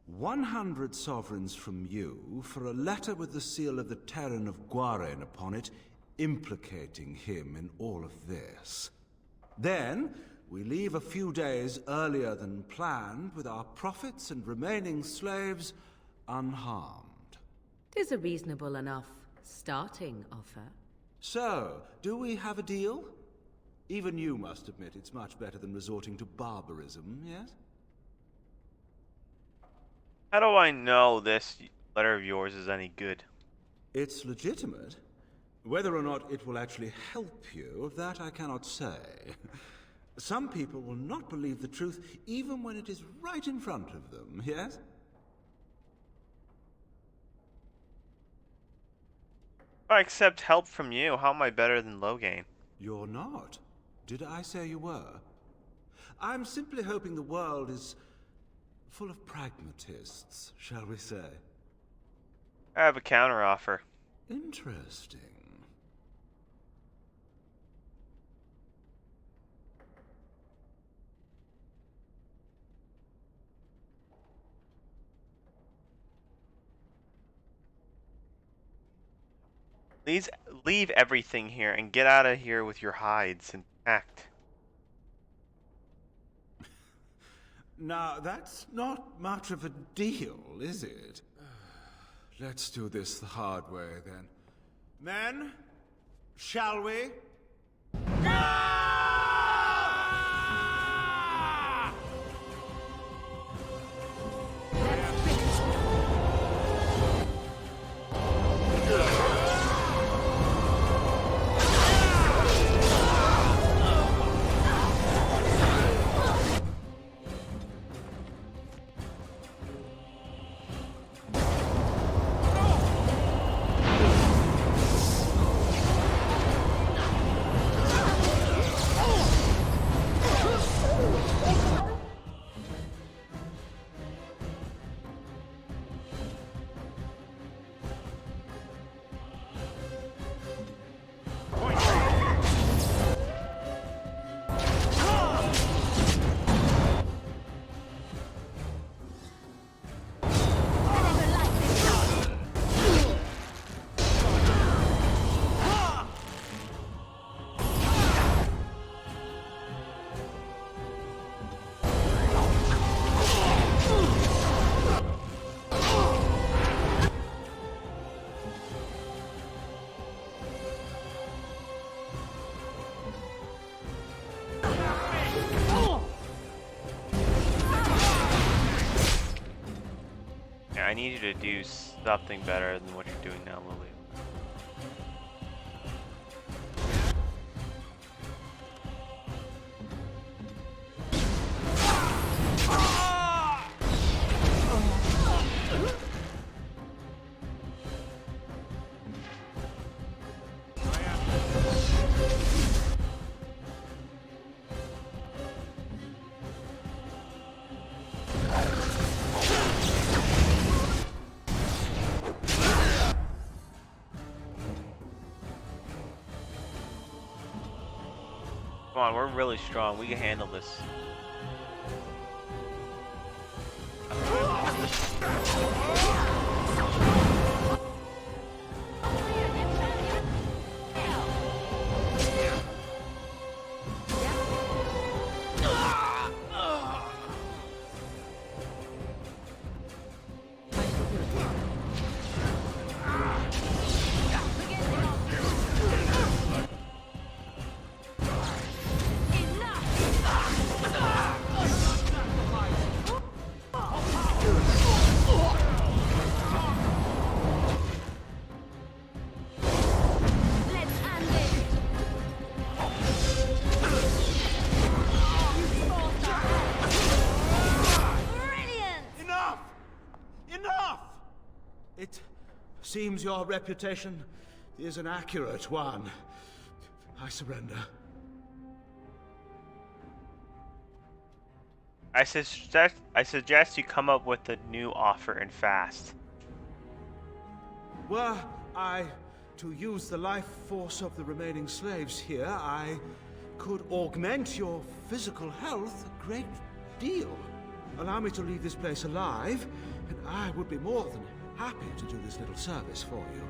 100 sovereigns from you for a letter with the seal of the Terran of Guaren upon it, implicating him in all of this. Then, we leave a few days earlier than planned with our profits and remaining slaves unharmed. 'Tis a reasonable enough starting offer. So, do we have a deal? Even you must admit it's much better than resorting to barbarism, yes? How do I know this letter of yours is any good? It's legitimate. Whether or not it will actually help you, of that I cannot say. Some people will not believe the truth even when it is right in front of them, yes? If I accept help from you, how am I better than Loghain? You're not. Did I say you were? I'm simply hoping the world is full of pragmatists, shall we say. I have a counteroffer. Interesting. Please leave everything here and get out of here with your hides intact. Now, that's not much of a deal, is it? Let's do this the hard way, then. Men, shall we? I need you to do something better than what you're doing now, Lily. Come on, we're really strong. We can handle this. Seems your reputation is an accurate one. I surrender. I suggest you come up with a new offer and fast. Were I to use the life force of the remaining slaves here, I could augment your physical health a great deal. Allow me to leave this place alive, and I would be more than happy to do this little service for you.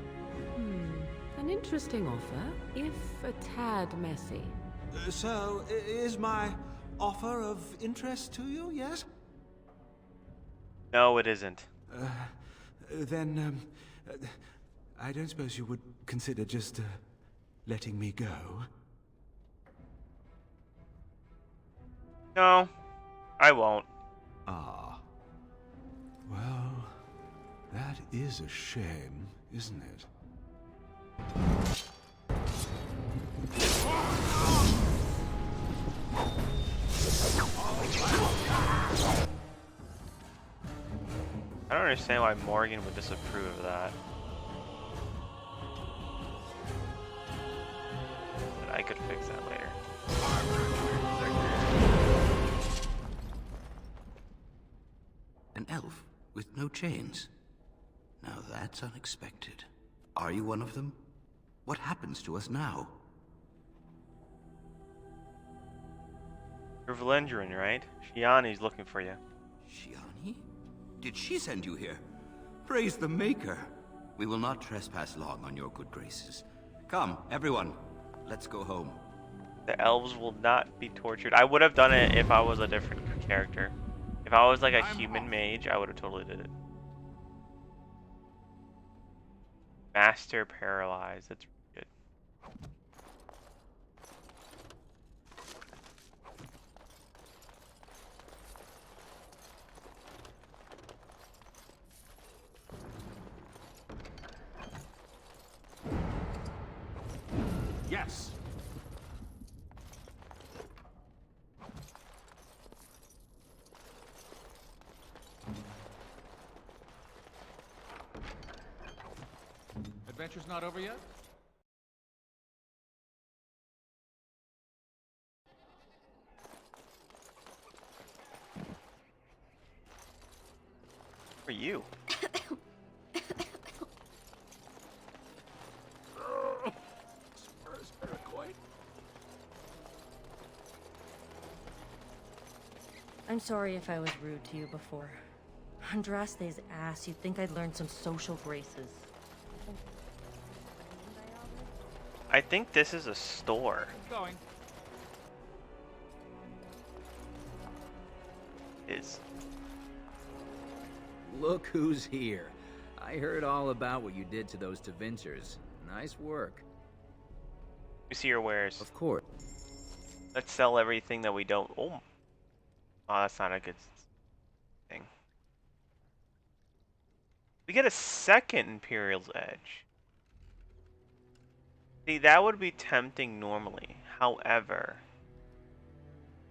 An interesting offer, if a tad messy. So, is my offer of interest to you, yes? No, it isn't. Then, I don't suppose you would consider just letting me go? No, I won't. Ah. Well, that is a shame, isn't it? I don't understand why Morgan would disapprove of that. But I could fix that later. An elf with no chains. Now that's unexpected. Are you one of them? What happens to us now? You're Valendrian, right? Shiani's looking for you. Shiani? Did she send you here? Praise the Maker. We will not trespass long on your good graces. Come, everyone. Let's go home. The elves will not be tortured. I would have done it if I was a different character. If I was like a human mage, I would have totally did it. Master paralyzed. That's good. Yes. Adventure's not over yet? For you. I'm sorry if I was rude to you before. Andraste's ass, you'd think I'd learned some social graces. I think this is a store. Going. Is. Look who's here. I heard all about what you did to those Tevinters. Nice work. We see your wares. Of course. Let's sell everything that we don't. Oh, that's not a good thing. We get a second Imperial's Edge. See, that would be tempting normally. However,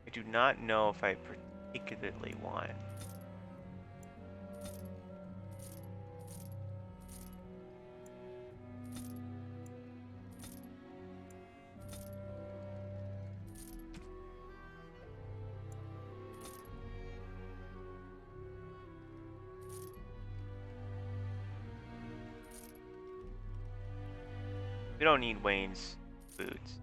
I do not know if I particularly want it. We don't need Wayne's boots.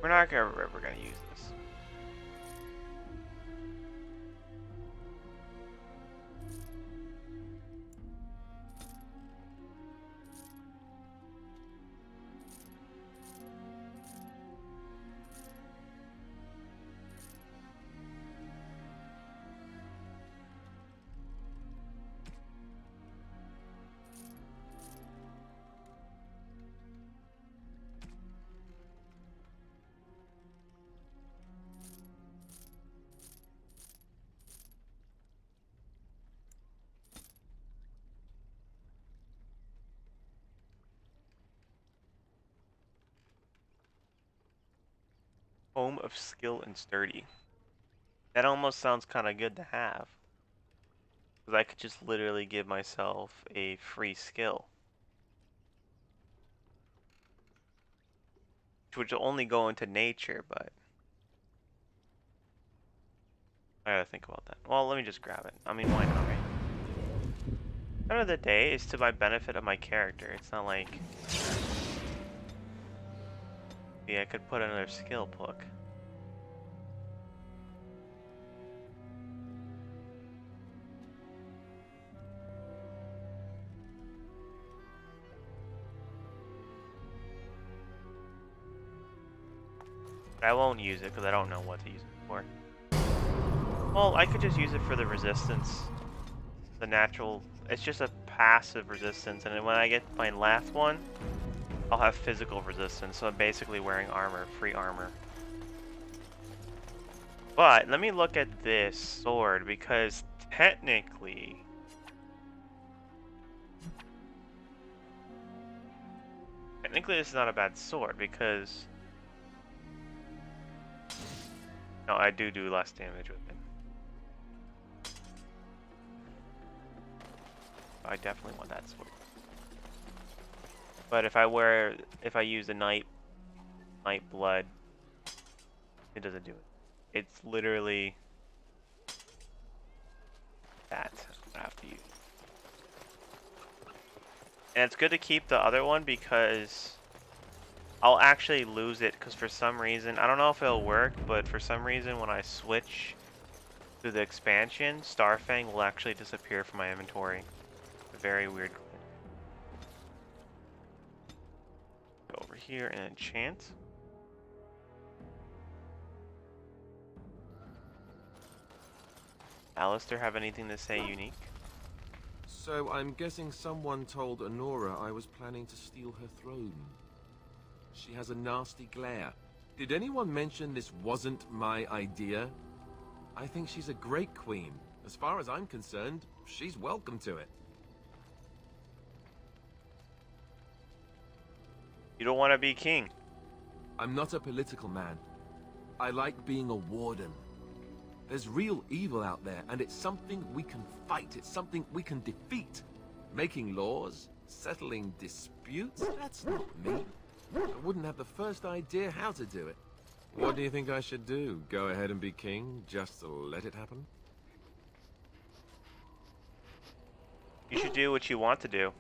We're not ever gonna use this. Home of Skill and Sturdy. That almost sounds kind of good to have. Because I could just literally give myself a free skill. Which will only go into nature, but I gotta think about that. Well, let me just grab it. I mean, why not, right? End of the day, it's to my benefit of my character. It's not like... Yeah, I could put another skill book. I won't use it because I don't know what to use it for. Well, I could just use it for the resistance. The natural... It's just a passive resistance, and then when I get my last one, I'll have physical resistance, so I'm basically wearing armor, free armor. But, let me look at this sword, because technically... Technically this is not a bad sword, because... No, I do less damage with it. I definitely want that sword. But if I use a night blood, it doesn't do it. It's literally that I have to use. And it's good to keep the other one because I'll actually lose it because for some reason, I don't know if it'll work, but for some reason when I switch to the expansion, Starfang will actually disappear from my inventory. Very weird. Go over here and enchant. Alistair have anything to say unique? So I'm guessing someone told Honora I was planning to steal her throne. She has a nasty glare. Did anyone mention this wasn't my idea? I think she's a great queen. As far as I'm concerned, she's welcome to it. You don't want to be king. I'm not a political man. I like being a warden. There's real evil out there, and it's something we can fight. It's something we can defeat. Making laws, settling disputes, that's not me. I wouldn't have the first idea how to do it. What do you think I should do? Go ahead and be king, just to let it happen? You should do what you want to do.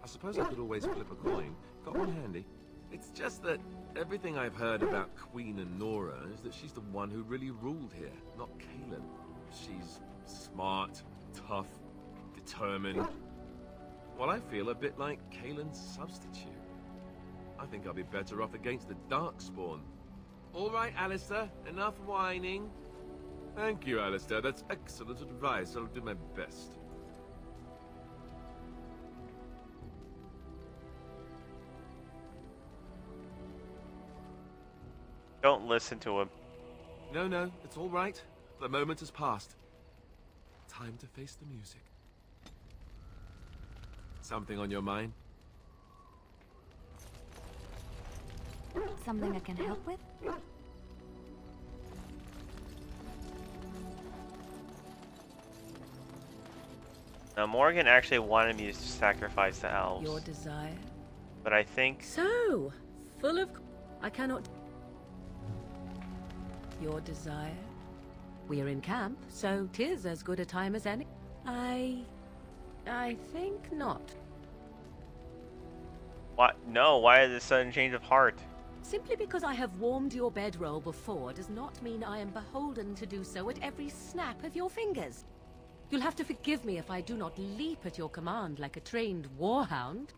I suppose I could always flip a coin. Got one handy. It's just that everything I've heard about Queen Honora is that she's the one who really ruled here, not Kaelin. She's smart, tough, determined. Well, I feel a bit like Kaelin's substitute. I think I'll be better off against the Darkspawn. All right, Alistair, enough whining. Thank you, Alistair. That's excellent advice. I'll do my best. Don't listen to him. No, it's all right. The moment has passed. Time to face the music. Something on your mind? Something I can help with? Now, Morgan actually wanted me to sacrifice the elves. Your desire? But I think... So, full of... I cannot... Your desire? We're in camp, so 'tis as good a time as any. I think not. What? No, why is this sudden change of heart? Simply because I have warmed your bedroll before does not mean I am beholden to do so at every snap of your fingers. You'll have to forgive me if I do not leap at your command like a trained warhound.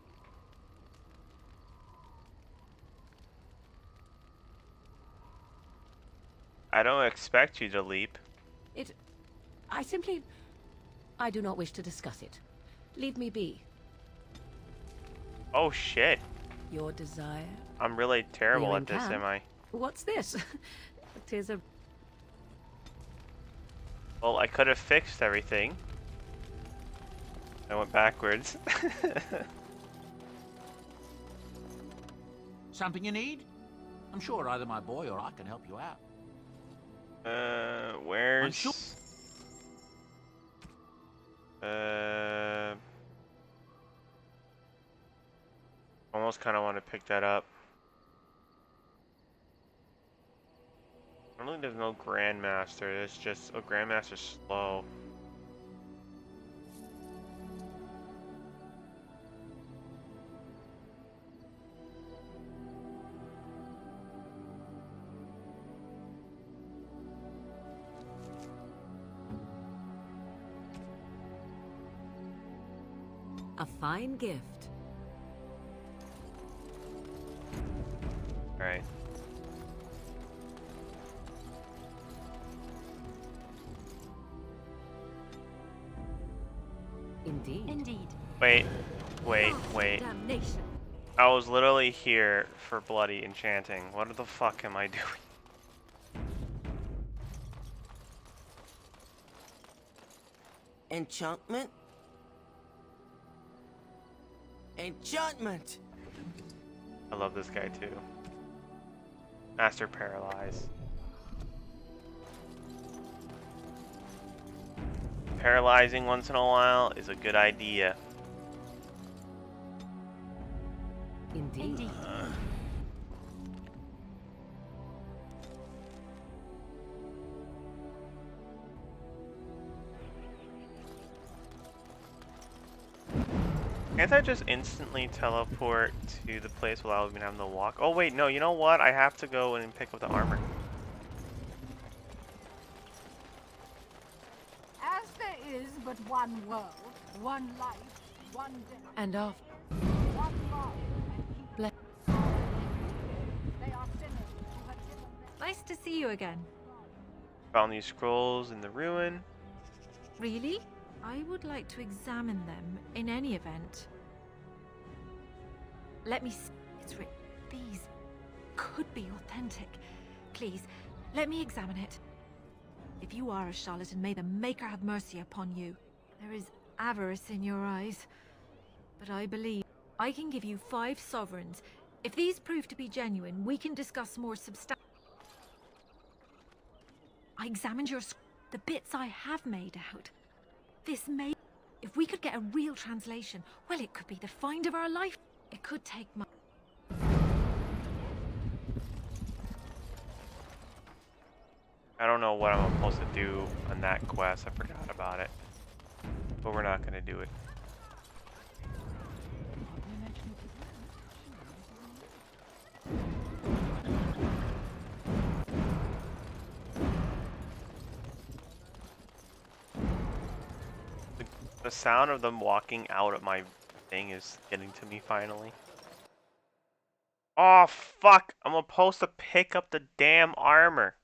I don't expect you to leap. I do not wish to discuss it. Leave me be. Oh shit. Your desire? I'm really terrible We're at in this, camp. am I? What's this? 'Tis a... Well, I could have fixed everything. I went backwards. Something you need? I'm sure either my boy or I can help you out. Where's... Almost kind of want to pick that up. I don't think there's no Grandmaster. It's just a Grandmaster slow. A fine gift. All right. Indeed. Indeed. Wait. Damnation. I was literally here for bloody enchanting. What the fuck am I doing? Enchantment? Enchantment! I love this guy too. Master Paralyze. Paralyzing once in a while is a good idea. Indeed. Can't I just instantly teleport to the place without even having to walk? Oh wait, no, you know what? I have to go and pick up the armor. As there is but one world, one life, one death. And after. One love. Bless. They are sinners who have given their... Nice to see you again. Found these scrolls in the ruin. Really? I would like to examine them in any event. Let me see. It's written. These could be authentic. Please, let me examine it. If you are a charlatan, may the Maker have mercy upon you. There is avarice in your eyes. But I believe I can give you 5 sovereigns. If these prove to be genuine, we can discuss more substantial. I examined the bits I have made out. This may... If we could get a real translation, well, it could be the find of our life. It could take months. I don't know what I'm supposed to do on that quest. I forgot about it. But we're not gonna do it. The sound of them walking out of my thing is getting to me finally. Oh fuck! I'm supposed to pick up the damn armor.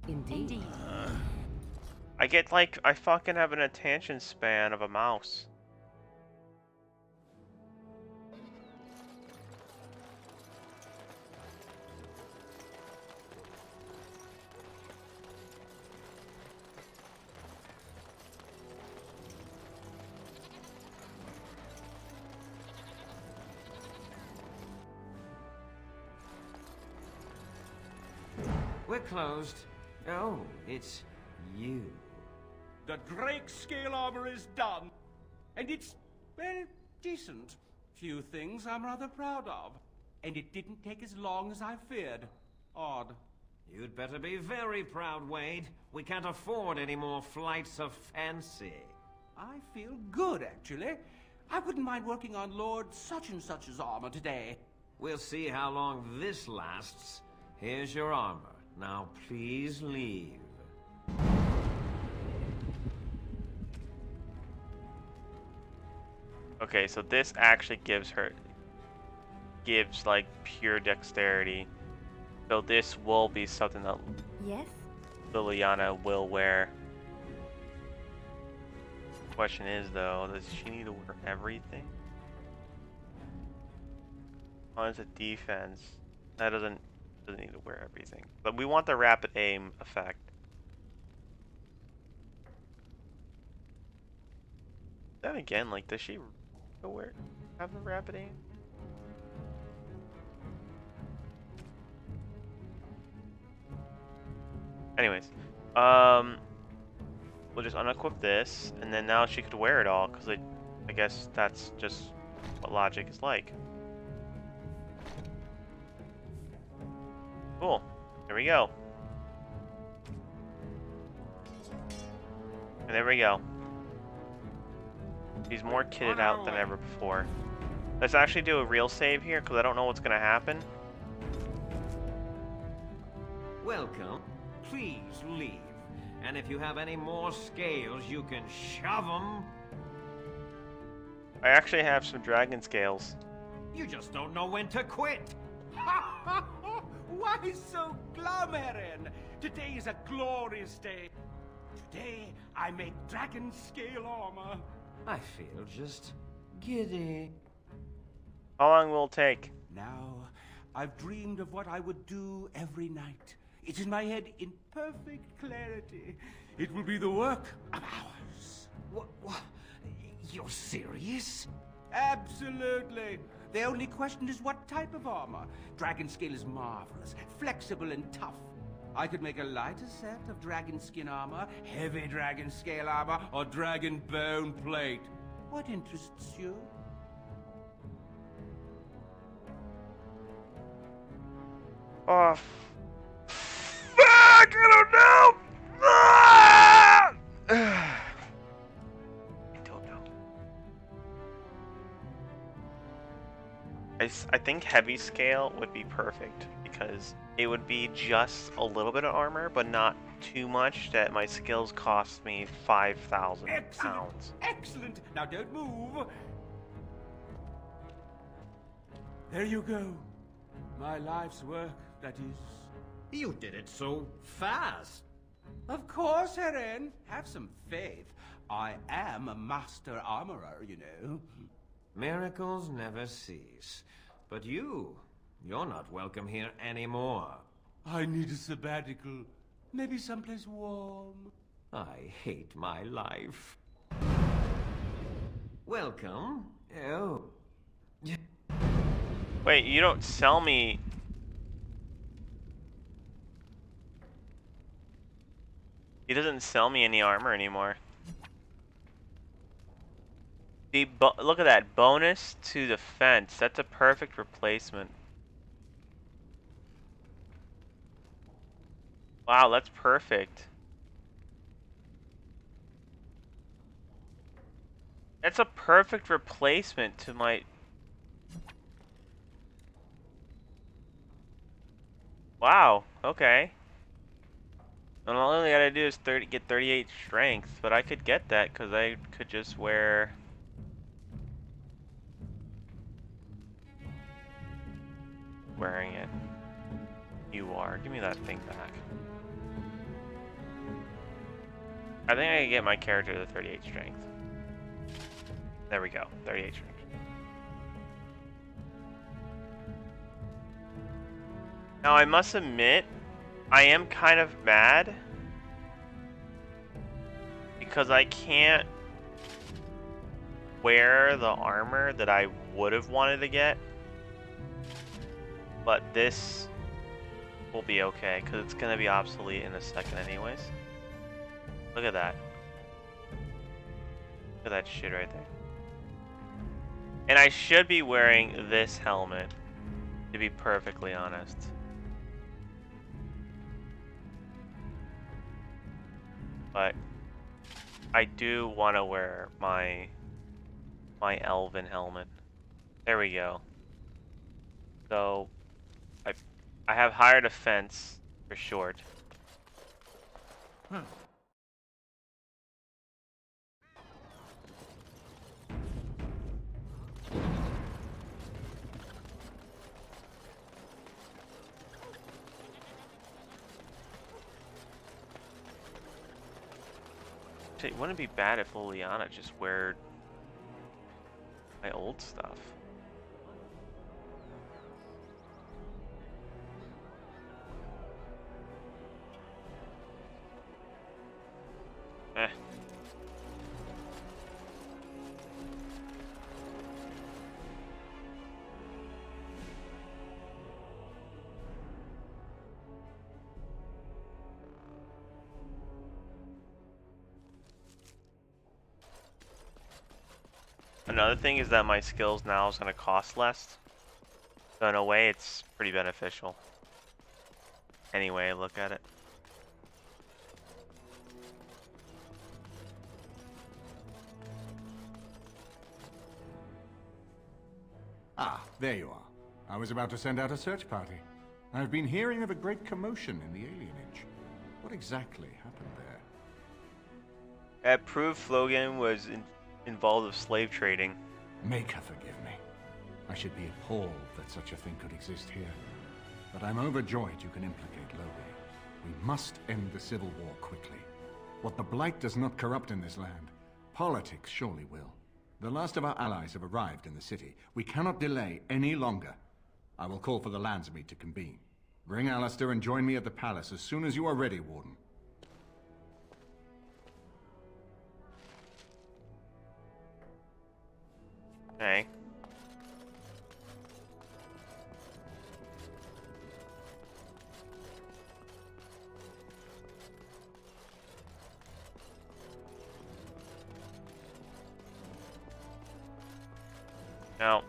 Indeed. I get like, I fucking have an attention span of a mouse. We're closed. Oh, it's you. The Drake scale armor is done. And it's, well, decent. Few things I'm rather proud of. And it didn't take as long as I feared. Odd. You'd better be very proud, Wade. We can't afford any more flights of fancy. I feel good, actually. I wouldn't mind working on Lord such-and-such's armor today. We'll see how long this lasts. Here's your armor. Now please leave. Okay, so this actually gives like pure dexterity. So this will be something that Yes? Liliana will wear. Question is though, does she need to wear everything? Oh, it's a defense. That doesn't need to wear everything. But we want the rapid aim effect. Then again, like, does she have the rapid aim? Anyways, we'll just unequip this, and then now she could wear it all, because I guess that's just what logic is like. Cool. Here we go. And there we go. She's more kitted out than ever before. Let's actually do a real save here, because I don't know what's going to happen. Welcome. Please leave. And if you have any more scales, you can shove them. I actually have some dragon scales. You just don't know when to quit. Why so glum, Eren? Today is a glorious day. Today, I make dragon scale armor. I feel just giddy. How long will it take? Now, I've dreamed of what I would do every night. It's in my head in perfect clarity. It will be the work of hours. What? You're serious? Absolutely. The only question is what type of armor. Dragon scale is marvelous, flexible and tough. I could make a lighter set of dragon skin armor, heavy dragon scale armor, or dragon bone plate. What interests you? Oh, fuck! I don't know! Ah! I don't know. I think heavy scale would be perfect, because it would be just a little bit of armor, but not too much that my skills cost me 5,000 pounds. Excellent! Now don't move. There you go. My life's work, that is. You did it so fast. Of course, Eren. Have some faith. I am a master armorer, you know. Miracles never cease. But you're not welcome here anymore. I need a sabbatical. Maybe someplace warm. I hate my life. Welcome. Oh. Wait, you don't sell me... He doesn't sell me any armor anymore. Look at that. Bonus to defense. That's a perfect replacement. Wow, that's perfect. That's a perfect replacement to my... Wow, okay. And all I gotta do is get 38 strength, but I could get that because I could just wear... Wearing it. You are. Give me that thing back. I think I can get my character to 38 strength. There we go. 38 strength. Now I must admit, I am kind of mad because I can't wear the armor that I would have wanted to get. But this will be okay because it's going to be obsolete in a second anyways. Look at that. Look at that shit right there. And I should be wearing this helmet, to be perfectly honest. But I do want to wear my elven helmet. There we go. So I have higher defense for short. It wouldn't be bad if Liliana just wore my old stuff. Eh. Another thing is that my skills now is going to cost less. So in a way, it's pretty beneficial. Anyway, look at it. Ah, there you are. I was about to send out a search party. I've been hearing of a great commotion in the alienage. What exactly happened there? At Proof, Flogan was involved with slave trading. Make her forgive me. I should be appalled that such a thing could exist here. But I'm overjoyed you can implicate Logan. We must end the civil war quickly. What the Blight does not corrupt in this land, politics surely will. The last of our allies have arrived in the city. We cannot delay any longer. I will call for the Landsmeet to convene. Bring Alistair and join me at the palace as soon as you are ready, Warden. Okay. Now,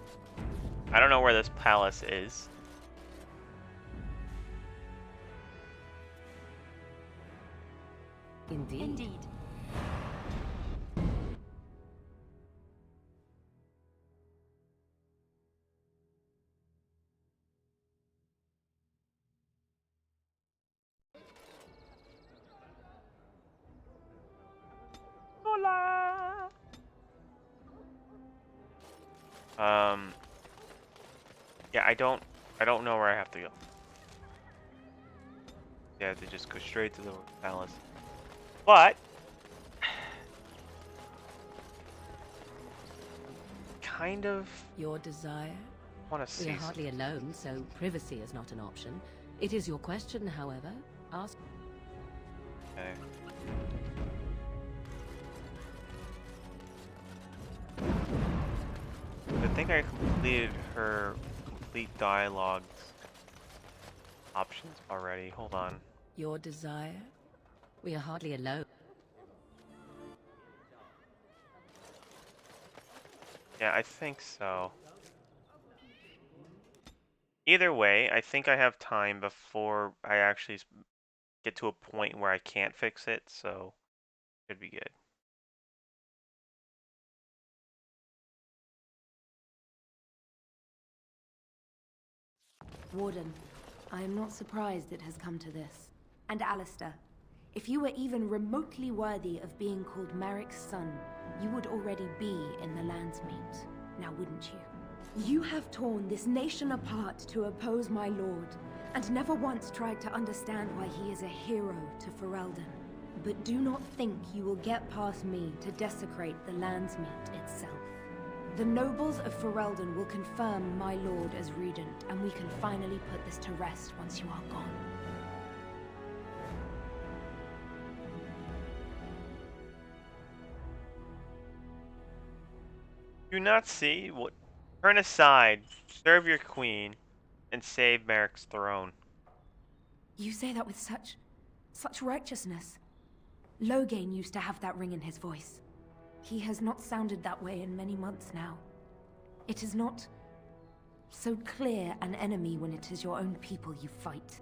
I don't know where this palace is. Indeed. Hola. Yeah, I don't know where I have to go. Yeah, I have to just go straight to the palace. But kind of your desire. Want to see? We are hardly alone, so privacy is not an option. It is your question, however. Ask. Okay. I think I completed her complete dialogues options already. Hold on. Your desire. We are hardly alone. Yeah, I think so. Either way, I think I have time before I actually get to a point where I can't fix it, so should be good. Warden, I am not surprised it has come to this. And Alistair, if you were even remotely worthy of being called Merrick's son, you would already be in the Landsmeet, now wouldn't you? You have torn this nation apart to oppose my lord, and never once tried to understand why he is a hero to Ferelden. But do not think you will get past me to desecrate the Landsmeet itself. The nobles of Ferelden will confirm my lord as regent, and we can finally put this to rest once you are gone. Do not see what. Turn aside, serve your queen, and save Merrick's throne. You say that with such righteousness. Loghain used to have that ring in his voice. He has not sounded that way in many months now. It is not so clear an enemy when it is your own people you fight.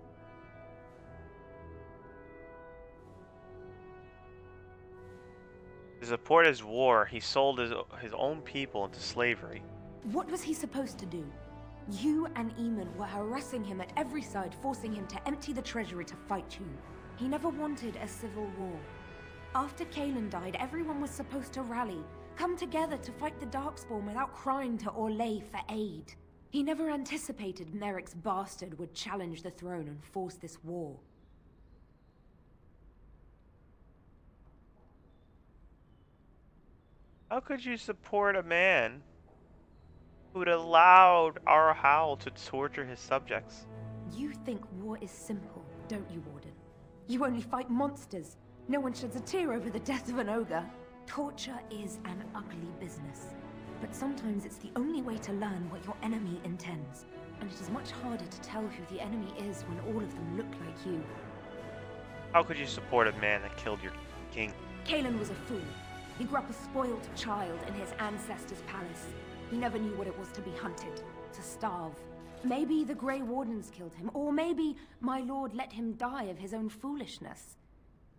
To support his war, he sold his own people into slavery. What was he supposed to do? You and Eamon were harassing him at every side, forcing him to empty the treasury to fight you. He never wanted a civil war. After Kaelin died, everyone was supposed to rally, come together to fight the Darkspawn without crying to Orlais for aid. He never anticipated Merrick's bastard would challenge the throne and force this war. How could you support a man who had allowed our Howl to torture his subjects? You think war is simple, don't you, Warden? You only fight monsters. No one sheds a tear over the death of an ogre. Torture is an ugly business. But sometimes it's the only way to learn what your enemy intends. And it is much harder to tell who the enemy is when all of them look like you. How could you support a man that killed your king? Kaelin was a fool. He grew up a spoiled child in his ancestors' palace. He never knew what it was to be hunted, to starve. Maybe the Grey Wardens killed him, or maybe my lord let him die of his own foolishness.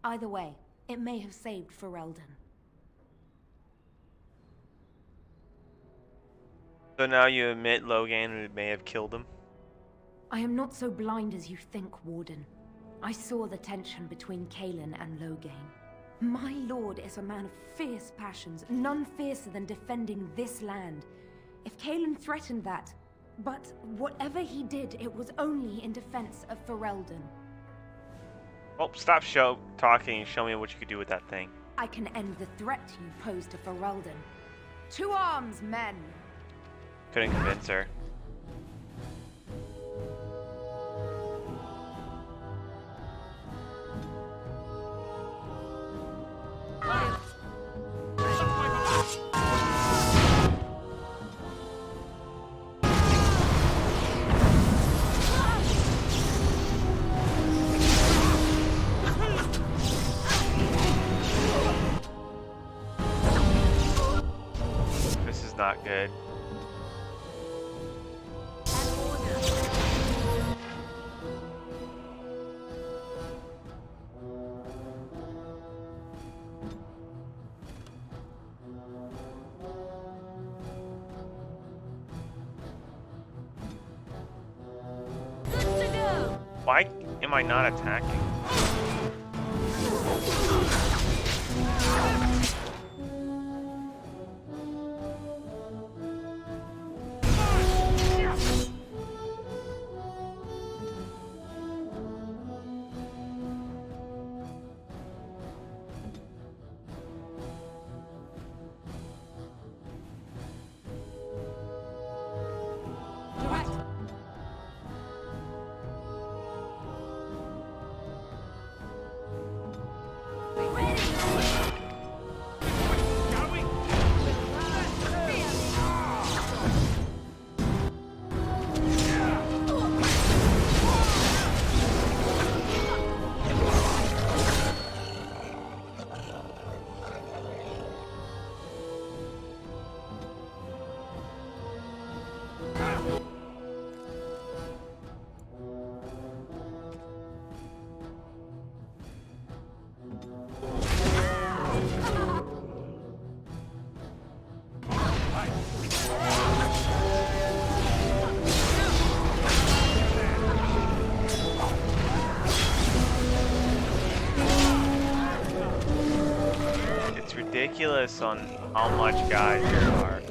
Either way, it may have saved Ferelden. So now you admit Logan may have killed him? I am not so blind as you think, Warden. I saw the tension between Kaelin and Loghain. My lord is a man of fierce passions, none fiercer than defending this land. If Kaelin threatened that, but whatever he did, it was only in defense of Ferelden. Oh, stop talking and show me what you could do with that thing. I can end the threat you pose to Ferelden. To arms, men! Couldn't convince her. This is not good. Why am I not attacking? Ridiculous on how much guys there are.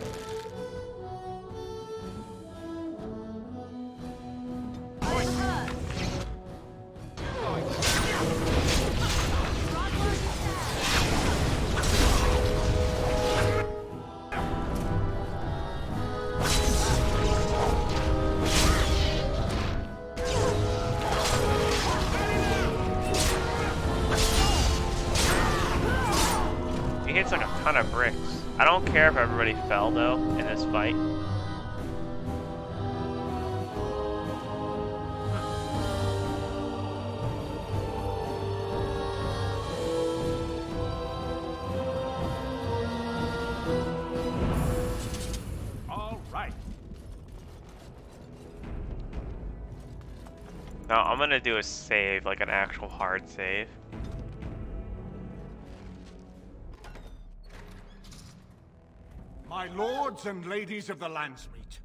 He hits like a ton of bricks. I don't care if everybody fell though in this fight. All right. Now I'm gonna do a save, like an actual hard save. My lords and ladies of the Landsmeet,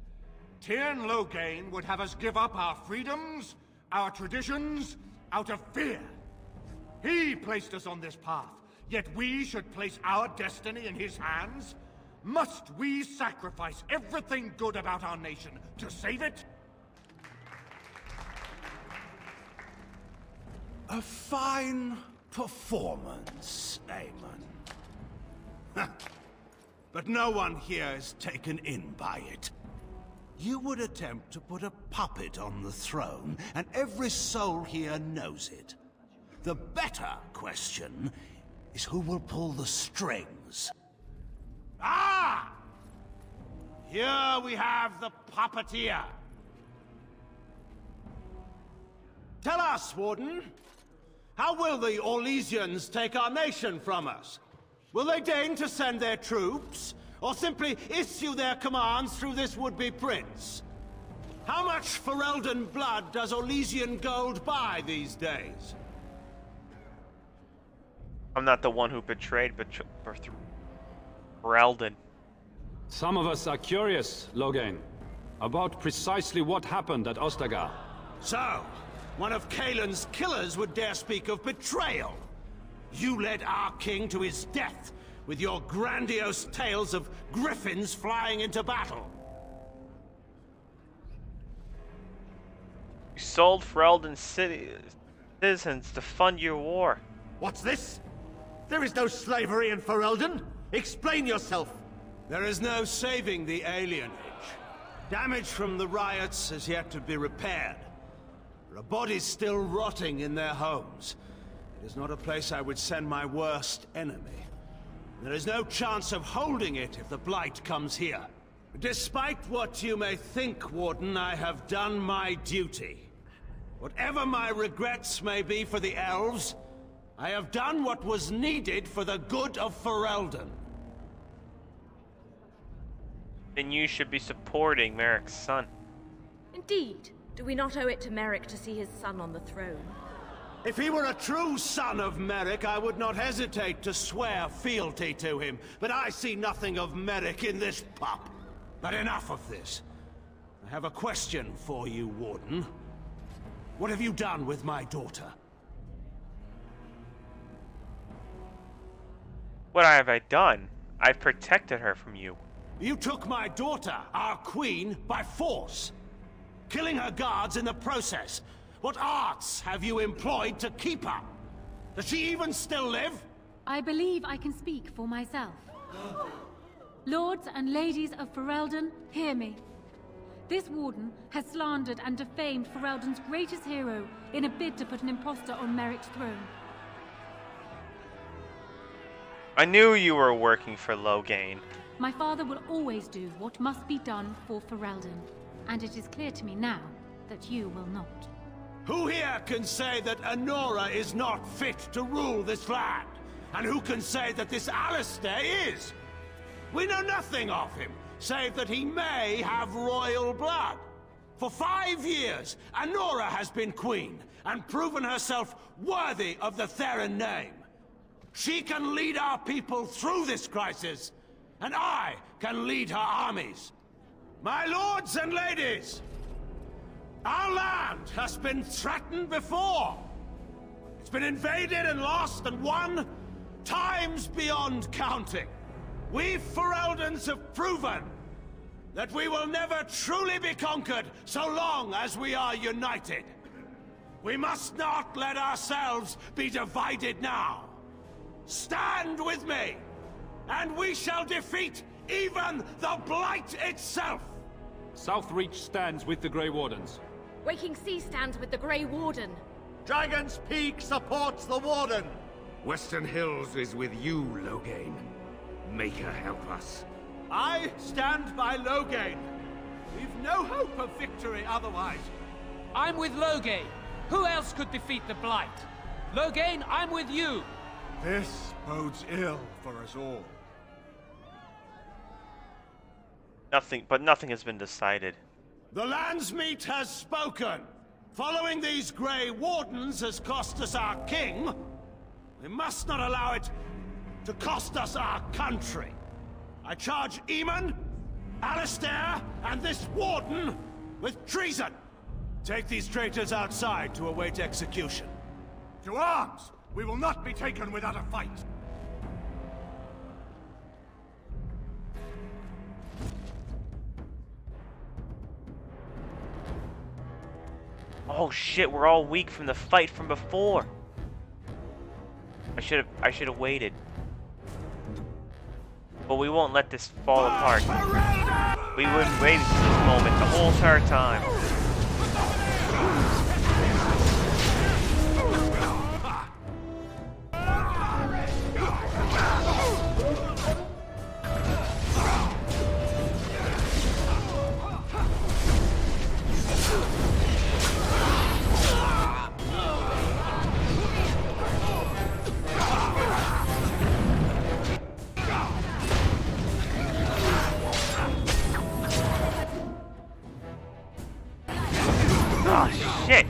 Tyrn Loghain would have us give up our freedoms, our traditions, out of fear. He placed us on this path, yet we should place our destiny in his hands? Must we sacrifice everything good about our nation to save it? A fine performance, Aemon. But no one here is taken in by it. You would attempt to put a puppet on the throne, and every soul here knows it. The better question is who will pull the strings. Ah! Here we have the puppeteer. Tell us, Warden, how will the Orlesians take our nation from us? Will they deign to send their troops, or simply issue their commands through this would-be prince? How much Ferelden blood does Orlesian gold buy these days? I'm not the one who betrayed Ferelden. Some of us are curious, Loghain, about precisely what happened at Ostagar. So, one of Kaelin's killers would dare speak of betrayal. You led our king to his death with your grandiose tales of griffins flying into battle. You sold Ferelden citizens to fund your war. What's this? There is no slavery in Ferelden. Explain yourself. There is no saving the alienage. Damage from the riots has yet to be repaired. There are bodies still rotting in their homes. It is not a place I would send my worst enemy. There is no chance of holding it if the Blight comes here. Despite what you may think, Warden, I have done my duty. Whatever my regrets may be for the elves, I have done what was needed for the good of Ferelden. Then you should be supporting Merrick's son. Indeed. Do we not owe it to Merrick to see his son on the throne? If he were a true son of Merrick, I would not hesitate to swear fealty to him. But I see nothing of Merrick in this pup. But enough of this. I have a question for you, Warden. What have you done with my daughter? What have I done? I've protected her from you. You took my daughter, our queen, by force, killing her guards in the process. What arts have you employed to keep her? Does she even still live? I believe I can speak for myself. Lords and ladies of Ferelden, hear me. This warden has slandered and defamed Ferelden's greatest hero in a bid to put an impostor on Merrick's throne. I knew you were working for Loghain. My father will always do what must be done for Ferelden, and it is clear to me now that you will not. Who here can say that Anora is not fit to rule this land? And who can say that this Alistair is? We know nothing of him, save that he may have royal blood. For 5 years, Anora has been queen, and proven herself worthy of the Theron name. She can lead our people through this crisis, and I can lead her armies. My lords and ladies, our land has been threatened before. It's been invaded and lost and won times beyond counting. We Fereldans have proven that we will never truly be conquered so long as we are united. We must not let ourselves be divided now. Stand with me, and we shall defeat even the Blight itself! Southreach stands with the Grey Wardens. Waking Sea stands with the Grey Warden. Dragon's Peak supports the Warden! Western Hills is with you, Loghain. Make her help us. I stand by Loghain. We've no hope of victory otherwise. I'm with Loghain. Who else could defeat the Blight? Loghain, I'm with you. This bodes ill for us all. Nothing has been decided. The Landsmeet has spoken. Following these Grey Wardens has cost us our king. We must not allow it to cost us our country. I charge Eamon, Alistair, and this Warden with treason. Take these traitors outside to await execution. To arms! We will not be taken without a fight! Oh shit, we're all weak from the fight from before. I should have waited. But we won't let this fall apart. We wouldn't wait for this moment the whole entire time. shit!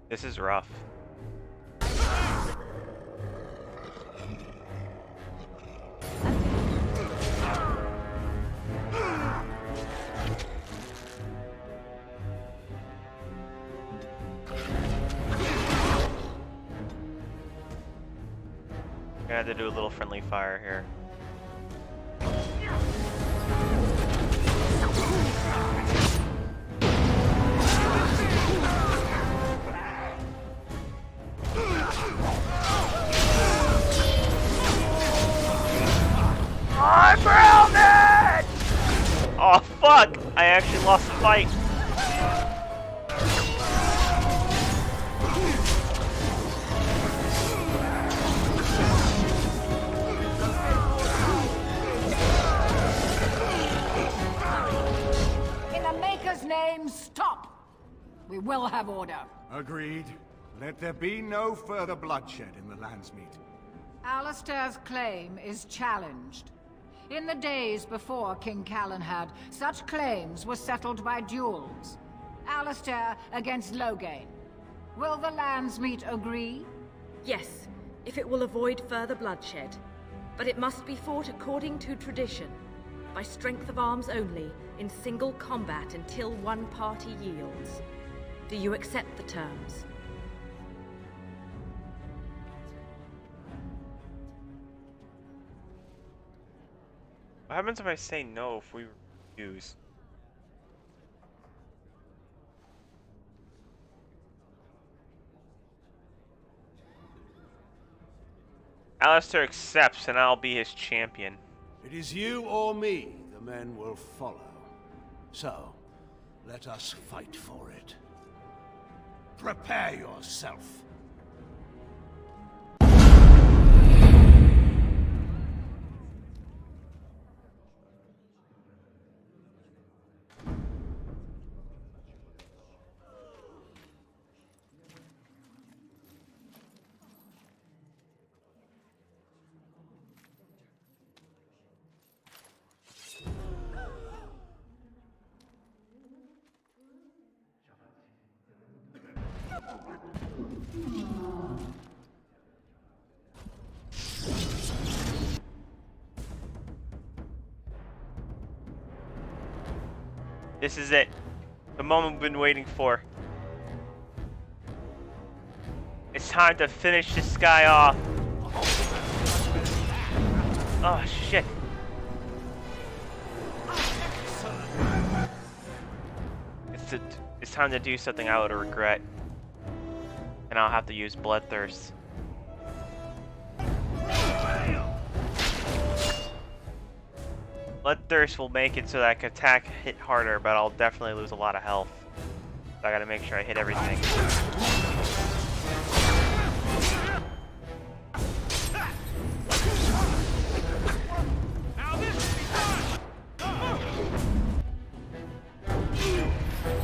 This is rough. I had to do a little friendly fire here. I'm grounded! Oh fuck! I actually lost the fight. In the Maker's name, stop! We will have order. Agreed. Let there be no further bloodshed in the Landsmeet. Alistair's claim is challenged. In the days before King Callanhad, such claims were settled by duels. Alistair against Loghain. Will the Landsmeet agree? Yes, if it will avoid further bloodshed. But it must be fought according to tradition, by strength of arms only, in single combat until one party yields. Do you accept the terms? What happens if I say no if we refuse? Alistair accepts and I'll be his champion. It is you or me the men will follow. So, let us fight for it. Prepare yourself. This is it. The moment we've been waiting for. It's time to finish this guy off. Oh shit. It's time to do something I would regret. And I'll have to use Bloodthirst. Bloodthirst will make it so that I can attack hit harder, but I'll definitely lose a lot of health. So I gotta make sure I hit everything.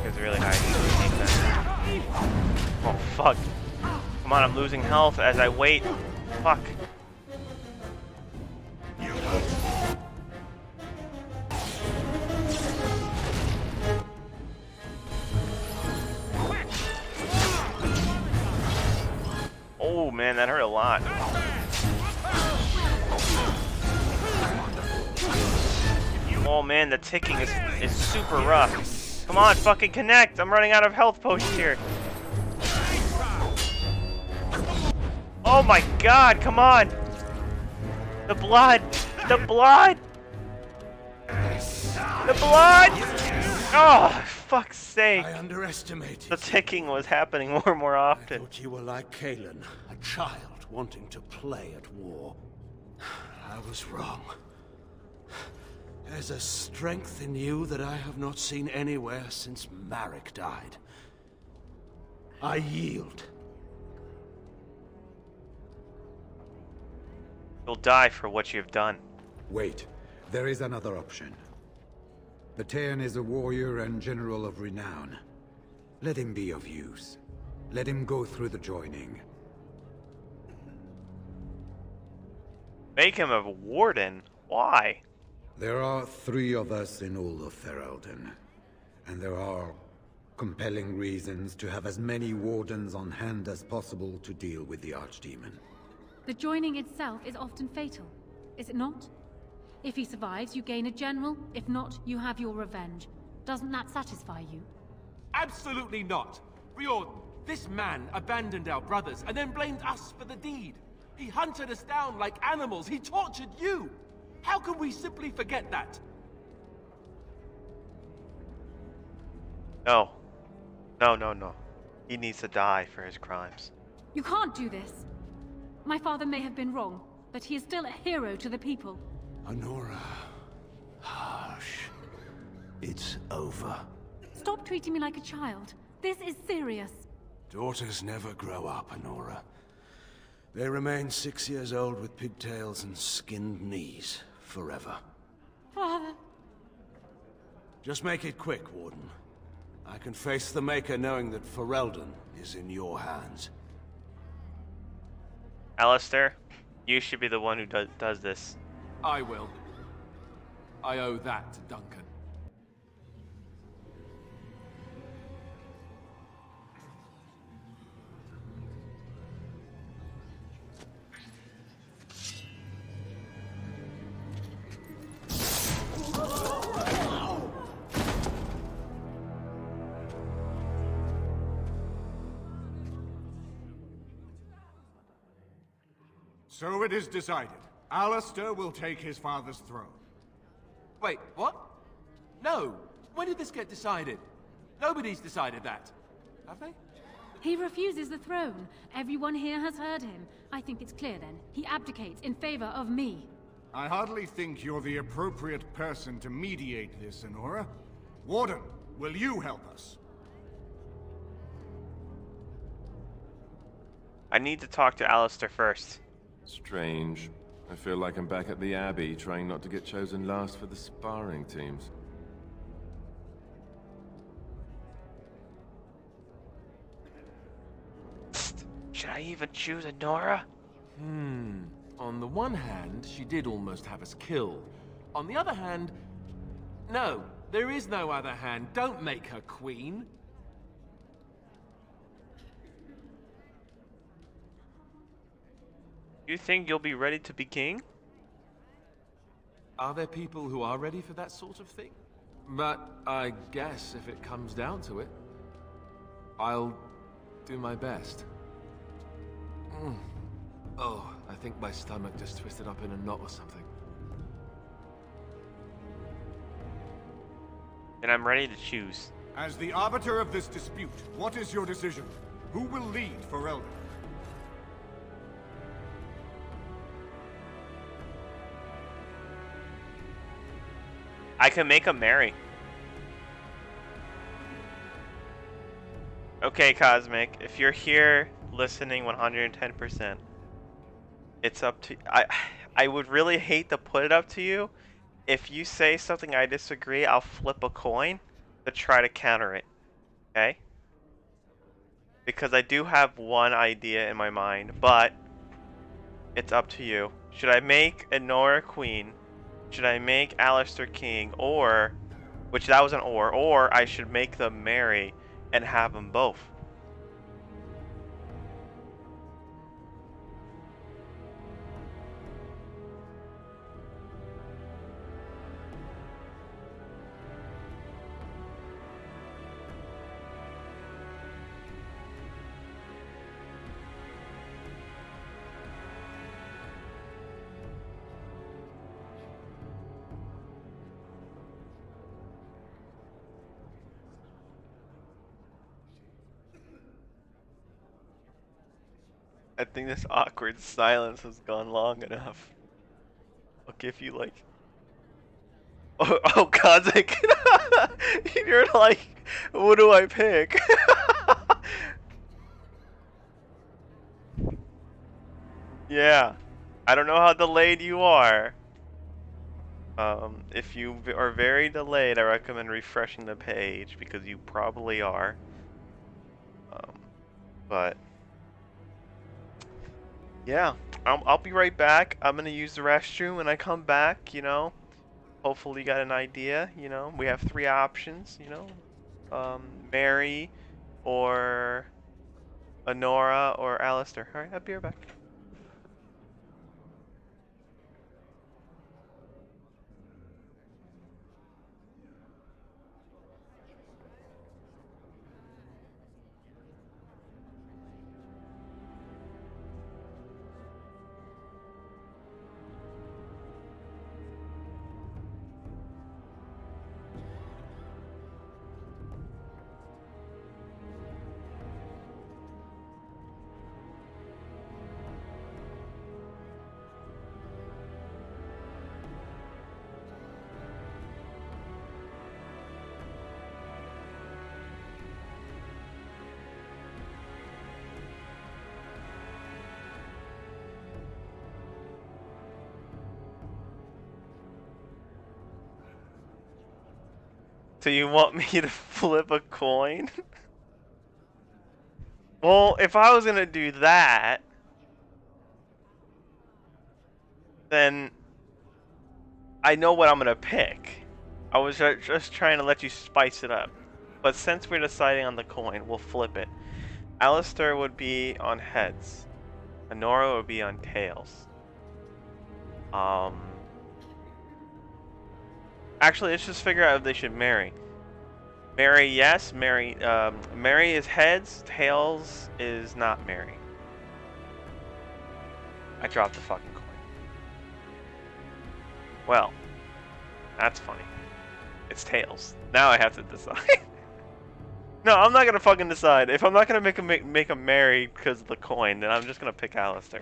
It's really high. Oh fuck. Come on, I'm losing health as I wait. Fuck. Oh man, that hurt a lot. Oh man, the ticking is super rough. Come on, fucking connect! I'm running out of health potions here. Oh my god, come on! The blood! The blood! The blood! Oh, fuck's sake. I underestimated. The ticking was happening more and more often. I thought you were like Kalen, a child wanting to play at war. I was wrong. There's a strength in you that I have not seen anywhere since Marek died. I yield will die for what you have done. Wait, there is another option. Batean is a warrior and general of renown. Let him be of use. Let him go through the joining. Make him a warden? Why? There are 3 of us in all of Ferelden, and there are compelling reasons to have as many wardens on hand as possible to deal with the Archdemon. The joining itself is often fatal, is it not? If he survives, you gain a general. If not, you have your revenge. Doesn't that satisfy you? Absolutely not. Riordan, this man abandoned our brothers and then blamed us for the deed. He hunted us down like animals. He tortured you. How can we simply forget that? No. No. He needs to die for his crimes. You can't do this. My father may have been wrong, but he is still a hero to the people. Honora. Hush. It's over. Stop treating me like a child. This is serious. Daughters never grow up, Honora. They remain 6 years old with pigtails and skinned knees forever. Father. Just make it quick, Warden. I can face the Maker knowing that Ferelden is in your hands. Alistair, you should be the one who does this. I will. I owe that to Duncan. So it is decided. Alistair will take his father's throne. Wait, what? No. When did this get decided? Nobody's decided that. Have they? He refuses the throne. Everyone here has heard him. I think it's clear then. He abdicates in favor of me. I hardly think you're the appropriate person to mediate this, Honora. Warden, will you help us? I need to talk to Alistair first. Strange. I feel like I'm back at the Abbey, trying not to get chosen last for the sparring teams. Should I even choose Honora? On the one hand, she did almost have us killed. On the other hand, no. There is no other hand. Don't make her queen. You think you'll be ready to be king? Are there people who are ready for that sort of thing? But I guess if it comes down to it, I'll do my best. Oh, I think my stomach just twisted up in a knot or something. And I'm ready to choose. As the arbiter of this dispute, what is your decision? Who will lead Ferelden? I can make him marry. Okay, Cosmic, if you're here listening 110%, it's up to... I would really hate to put it up to you. If you say something I disagree, I'll flip a coin to try to counter it. Okay? Because I do have one idea in my mind, but it's up to you. Should I make Honora queen? Should I make Alistair king? Or, which that was an or I should make them marry and have them both. I think this awkward silence has gone long enough. I'll give you like... Oh Cosmic! You're like, what do I pick? Yeah. I don't know how delayed you are. If you are very delayed, I recommend refreshing the page because you probably are. But yeah, I'll be right back. I'm gonna use the restroom when I come back. You know, hopefully you got an idea. You know, we have 3 options. You know, Mary, or Honora, or Alistair. All right, I'll be right back. So you want me to flip a coin? Well, if I was gonna do that, then I know what I'm gonna pick. I was just trying to let you spice it up. But since we're deciding on the coin, we'll flip it. Alistair would be on heads. Honora would be on tails. Actually, let's just figure out if they should marry. Mary, yes. Mary is heads. Tails is not Mary. I dropped the fucking coin. Well, that's funny. It's tails. Now I have to decide. No, I'm not gonna fucking decide. If I'm not gonna make a Mary because of the coin, then I'm just gonna pick Alistair.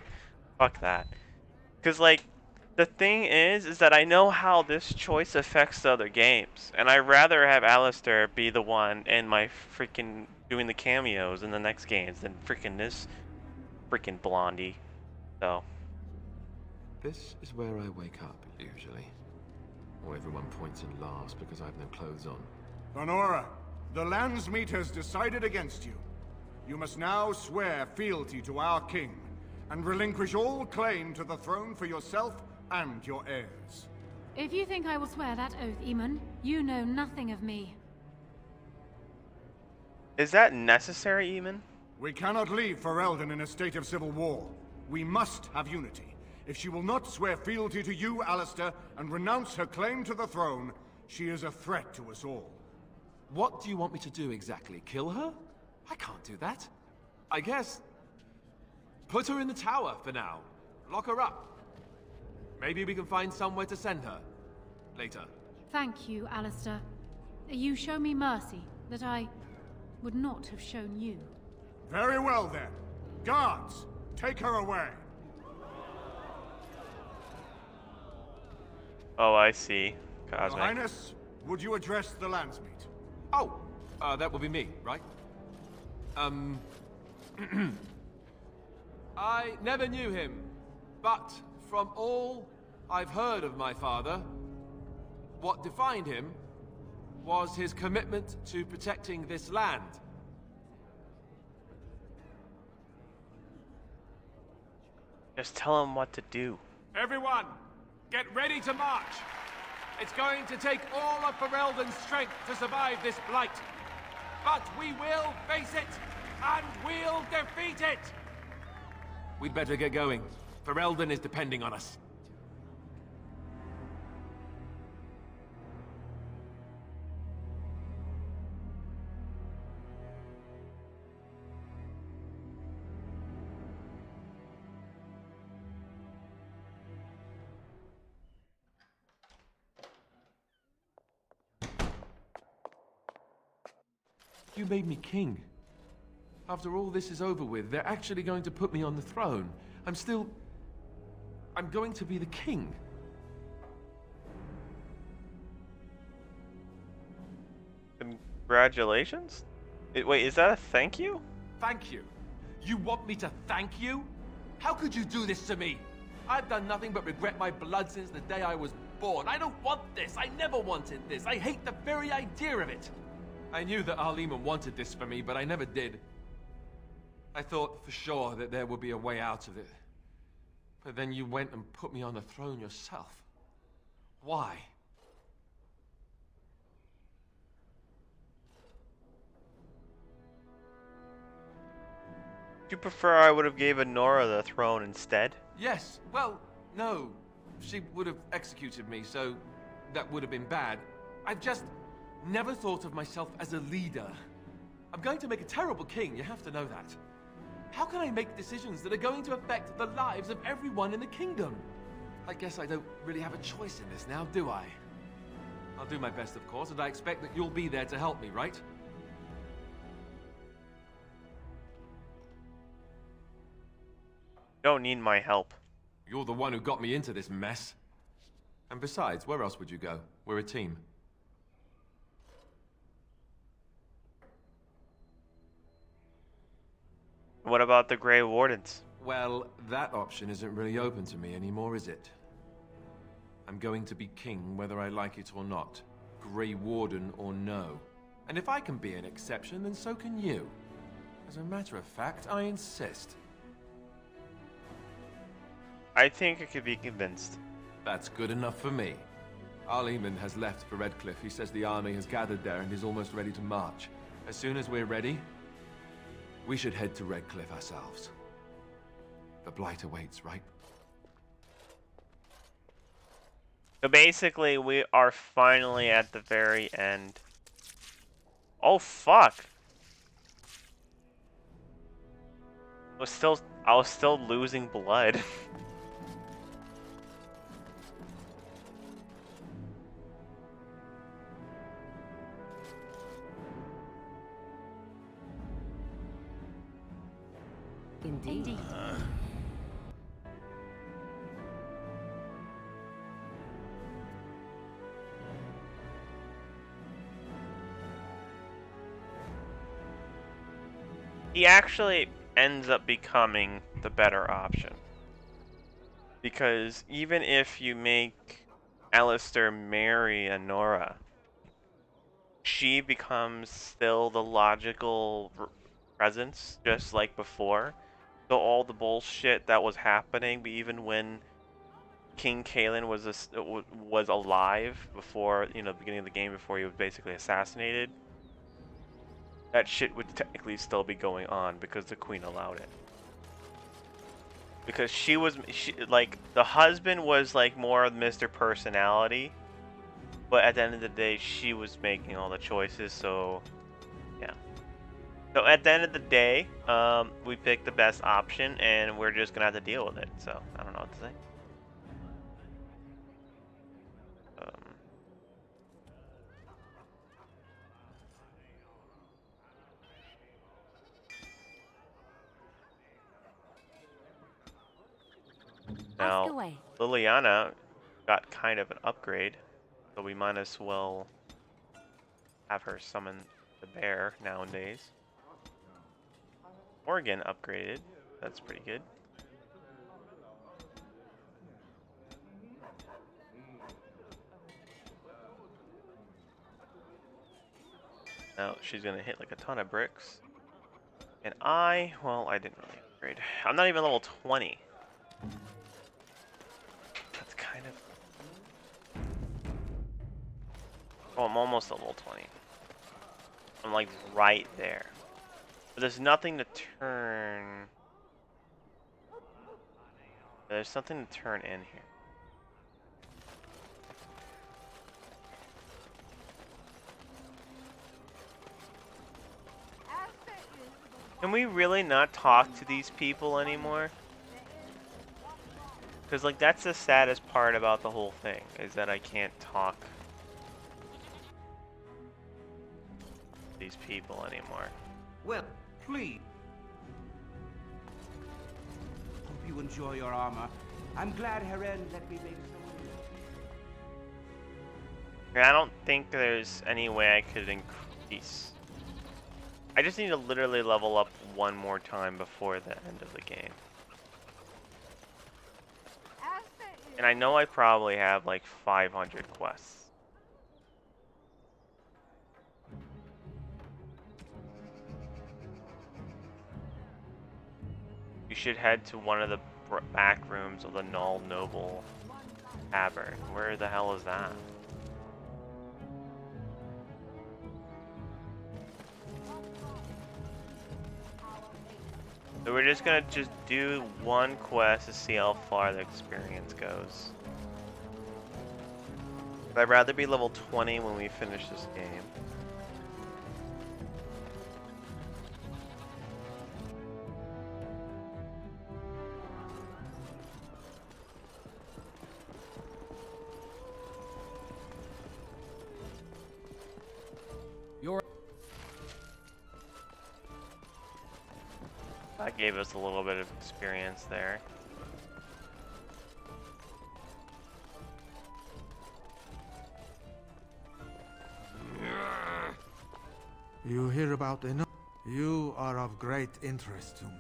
Fuck that. Cause like, the thing is that I know how this choice affects the other games, and I'd rather have Alistair be the one in my freaking doing the cameos in the next games than freaking this freaking blondie. So. This is where I wake up, usually. Or everyone points and laughs because I have no clothes on. Honora, the Landsmeet has decided against you. You must now swear fealty to our king, and relinquish all claim to the throne for yourself and your heirs. If you think I will swear that oath, Eamon, you know nothing of me. Is that necessary, Eamon? We cannot leave Ferelden in a state of civil war. We must have unity. If she will not swear fealty to you, Alistair, and renounce her claim to the throne, she is a threat to us all. What do you want me to do exactly? Kill her? I can't do that. I guess... put her in the tower for now. Lock her up. Maybe we can find somewhere to send her. Later. Thank you, Alistair. You show me mercy that I would not have shown you. Very well then. Guards, take her away. Oh, I see. Cosmic. Your Highness, would you address the Landsmeet? Oh, that would be me, right? I never knew him, but from all I've heard of my father, what defined him was his commitment to protecting this land. Just tell him what to do. Everyone, get ready to march! It's going to take all of Ferelden's strength to survive this blight. But we will face it, and we'll defeat it! We'd better get going. Ferelden is depending on us. You made me king. After all this is over with, they're actually going to put me on the throne. I'm going to be the king. Congratulations? Wait, is that a thank you? Thank you? You want me to thank you? How could you do this to me? I've done nothing but regret my blood since the day I was born. I don't want this. I never wanted this. I hate the very idea of it. I knew that Arleman wanted this for me, but I never did. I thought for sure that there would be a way out of it. But then you went and put me on the throne yourself. Why? Do you prefer I would have gave Nora the throne instead? Yes, well, no. She would have executed me, so that would have been bad. I've just never thought of myself as a leader. I'm going to make a terrible king, you have to know that. How can I make decisions that are going to affect the lives of everyone in the kingdom? I guess I don't really have a choice in this now, do I? I'll do my best, of course, and I expect that you'll be there to help me, right? Don't need my help. You're the one who got me into this mess. And besides, where else would you go? We're a team. What about the Grey Wardens? Well, that option isn't really open to me anymore, is it? I'm going to be king whether I like it or not. Grey Warden or no. And if I can be an exception, then so can you. As a matter of fact, I insist. I think I could be convinced. That's good enough for me. Arleman has left for Redcliffe. He says the army has gathered there and is almost ready to march. As soon as we're ready, we should head to Redcliffe ourselves. The Blight awaits, right? So basically, we are finally at the very end. Oh fuck! I was still losing blood. Indeed. He actually ends up becoming the better option. Because even if you make Alistair marry Nora, she becomes still the logical presence, just like before. So all the bullshit that was happening, even when King Kalen was alive before, you know, the beginning of the game, before he was basically assassinated, that shit would technically still be going on because the queen allowed it. Because like, the husband was like more of Mr. Personality, but at the end of the day, she was making all the choices, so yeah. So at the end of the day, we picked the best option, and we're just gonna have to deal with it, so I don't know what to say. Now, Liliana got kind of an upgrade, so we might as well have her summon the bear nowadays. Morgan upgraded, that's pretty good. Now, she's gonna hit like a ton of bricks. And well, I didn't really upgrade. I'm not even level 20. That's kind of... Oh, I'm almost level 20. I'm like right there. But there's nothing to turn... There's something to turn in here. Can we really not talk to these people anymore? Because, like, that's the saddest part about the whole thing, is that I can't talk to these people anymore. Well, please. Hope you enjoy your armor. I'm glad Heren let me make some. I don't think there's any way I could increase. I just need to literally level up one more time before the end of the game. And I know I probably have like 500 quests. You should head to one of the back rooms of the Null Noble Tavern. Where the hell is that? So we're just gonna do one quest to see how far the experience goes. I'd rather be level 20 when we finish this game. That gave us a little bit of experience there. You hear about enough? You are of great interest to me.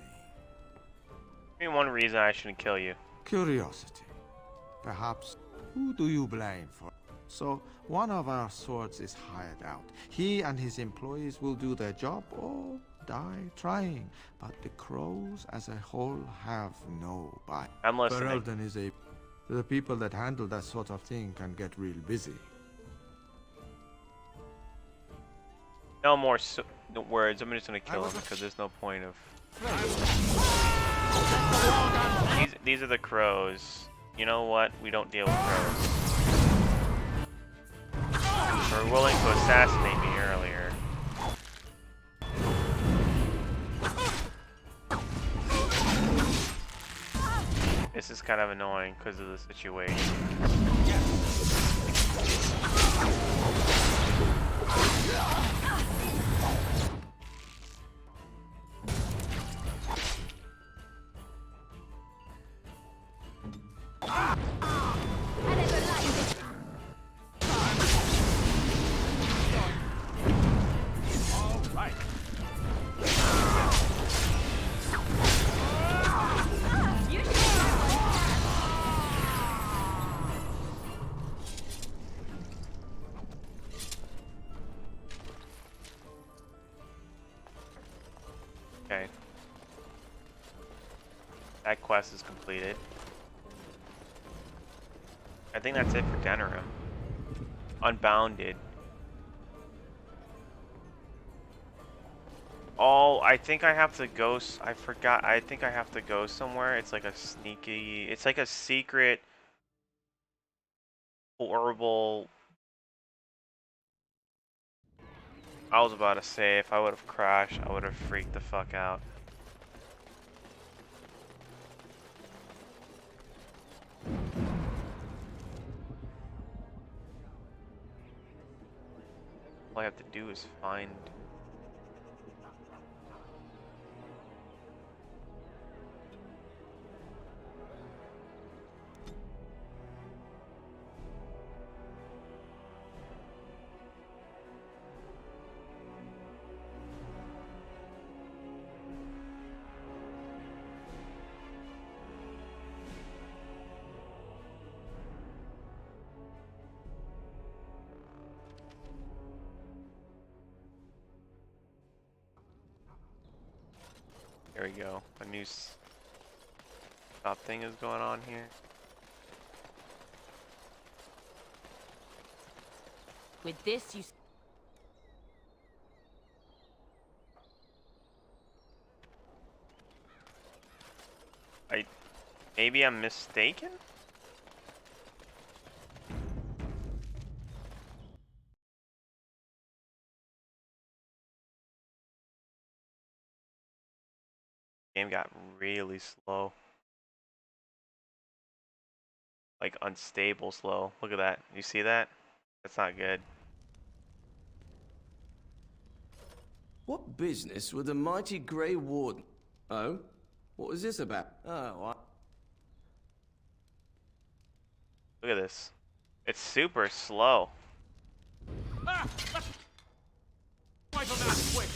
Give me one reason I shouldn't kill you. Curiosity. Perhaps. Who do you blame for? So, one of our swords is hired out. He and his employees will do their job or die trying. But the crows as a whole have no bite. I'm listening. Ferelden is a... The people that handle that sort of thing can get real busy. No more words. I'm just gonna kill him because there's no point of. These are the crows. You know what? We don't deal with crows. They were willing to assassinate me earlier. This is kind of annoying because of the situation. Okay. That quest is completed. I think that's it for Denerim. Unbounded. Oh, I think I have to go. I forgot. I think I have to go somewhere. It's like a sneaky. It's like a secret, horrible. I was about to say if I would have crashed, I would have freaked the fuck out. All I have to do is find. There we go. A new stop thing is going on here. With this, you... Maybe I'm mistaken? Game got really slow. Like unstable slow. Look at that. You see that? That's not good. What business would the mighty Grey Warden... Oh? What was this about? Oh, Look at this. It's super slow. Ah! Wipe him out quick!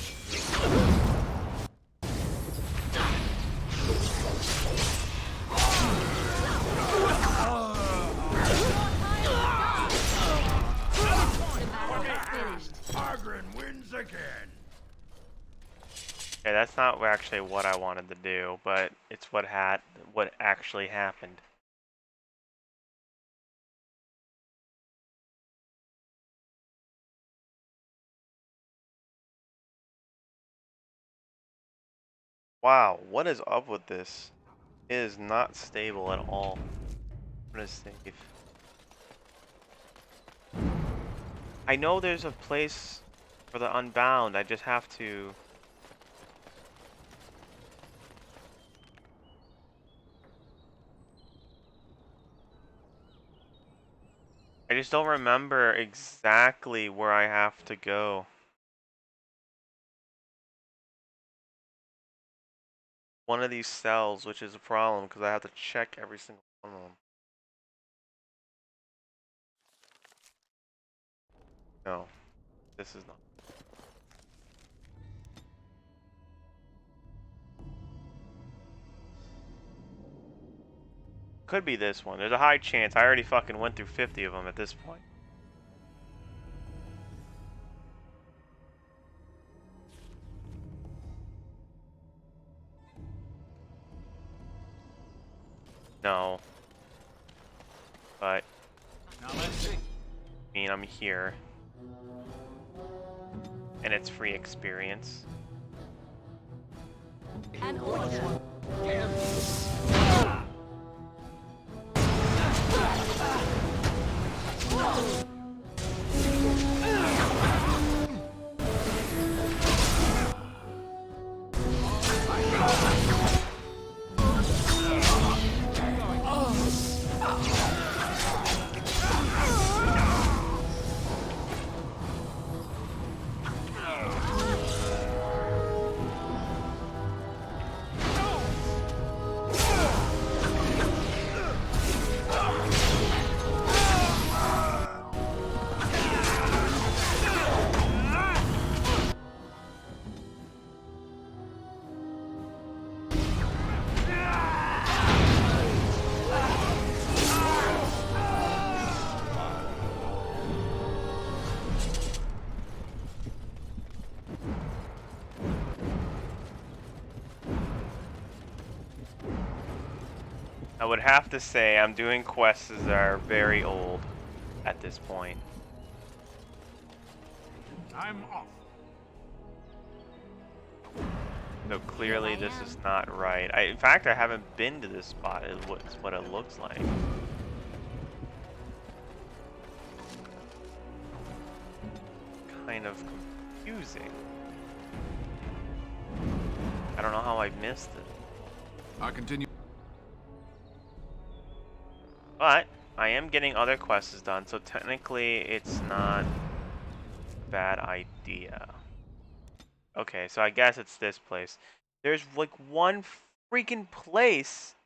that's not actually what I wanted to do, but it's what actually happened. Wow, what is up with this? It is not stable at all. I'm gonna save. I know there's a place for the Unbound, I just have to... I just don't remember exactly where I have to go. One of these cells, which is a problem because I have to check every single one of them. No, this is not. Could be this one. There's a high chance. I already fucking went through 50 of them at this point. No. But Now let's see. I mean, I'm here. And it's free experience. An order. I would have to say I'm doing quests that are very old at this point. I'm off. So clearly this is not right. In fact, I haven't been to this spot, is what it looks like. Kind of confusing. I don't know how I missed it. I'll continue. But I am getting other quests done, so technically it's not a bad idea. Okay, so I guess it's this place. There's like one freaking place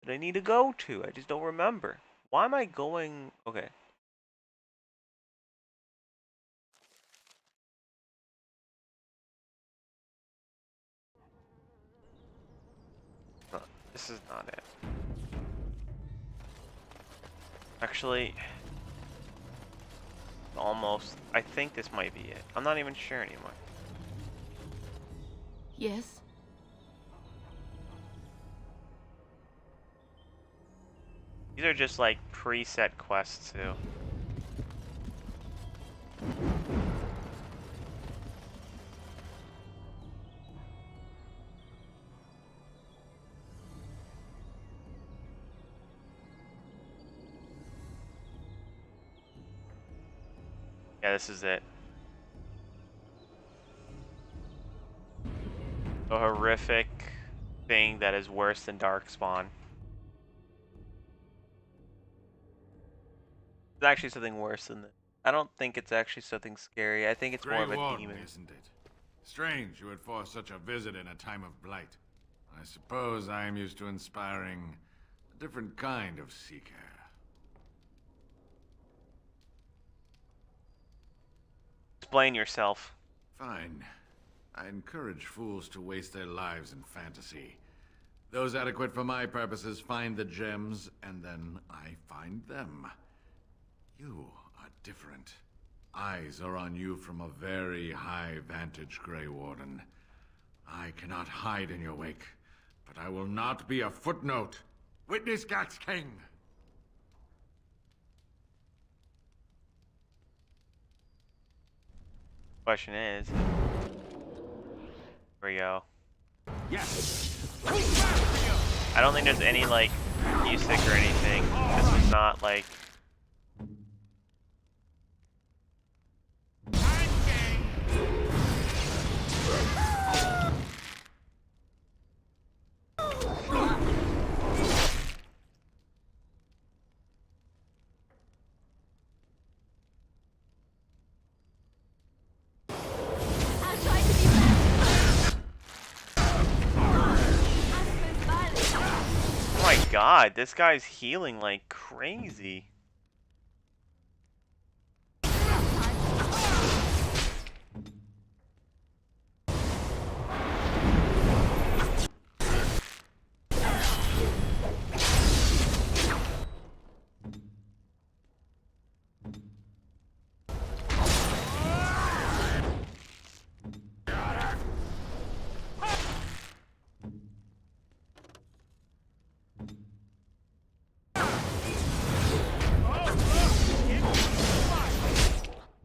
that I need to go to. I just don't remember. Why am I going? Okay. No, this is not it. Actually, almost. I think this might be it. I'm not even sure anymore. Yes? These are just like preset quests too. Yeah, this is it. A horrific thing that is worse than Darkspawn. It's actually something worse than this. I don't think it's actually something scary. I think it's more of a demon. Isn't it? Strange you would force such a visit in a time of blight. I suppose I am used to inspiring a different kind of seeker. Explain yourself. Fine. I encourage fools to waste their lives in fantasy. Those adequate for my purposes find the gems, and then I find them. You are different. Eyes are on you from a very high vantage, Grey Warden. I cannot hide in your wake, but I will not be a footnote. Witness Gax King! Question is, here we go. Yes. I don't think there's any like music or anything. This is not like. Oh my god, this guy's healing like crazy.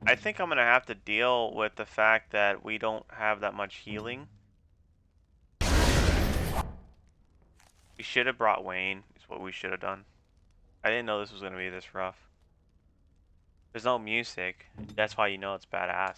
I think I'm gonna have to deal with the fact that we don't have that much healing. We should have brought Wayne, is what we should have done. I didn't know this was gonna be this rough. There's no music. That's why you know it's badass.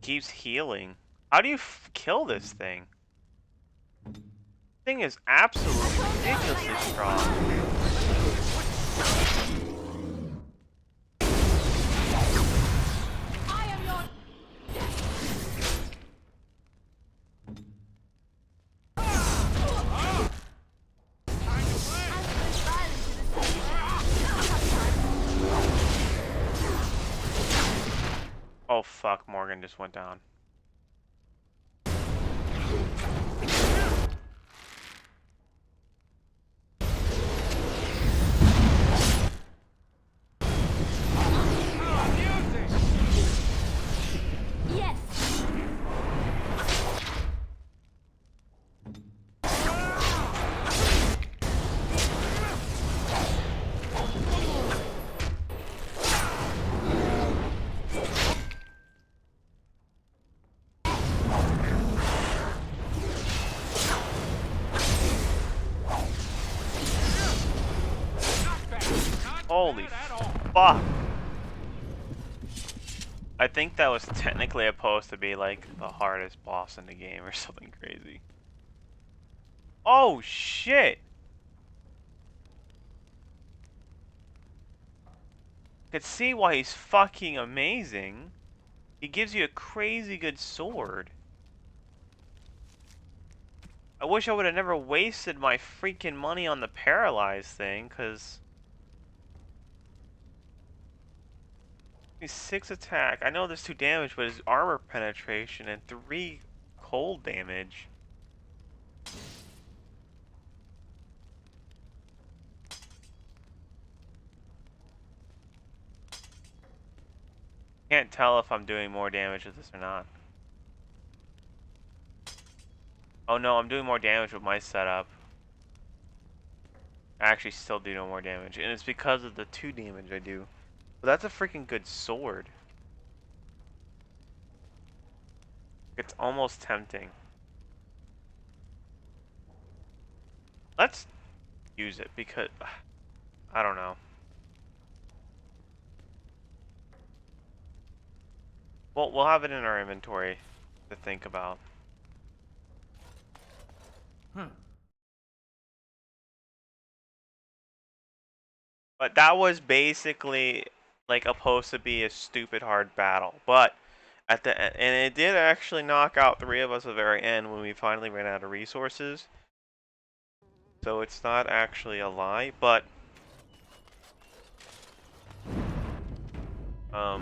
Keeps healing. How do you kill this thing? Thing is absolutely ridiculously strong. Oh fuck, Morgan just went down. Holy fuck. I think that was technically supposed to be like the hardest boss in the game or something crazy. Oh shit! Could see why he's fucking amazing. He gives you a crazy good sword. I wish I would have never wasted my freaking money on the paralyzed thing, cause he's 6 attack. I know there's 2 damage, but his armor penetration and 3 cold damage. Can't tell if I'm doing more damage with this or not. Oh no, I'm doing more damage with my setup. I actually still do no more damage, and it's because of the 2 damage I do. But that's a freaking good sword. It's almost tempting. Let's use it because I don't know. Well, we'll have it in our inventory to think about. But that was basically like supposed to be a stupid hard battle. But at the end, and it did actually knock out 3 of us at the very end when we finally ran out of resources. So it's not actually a lie, but It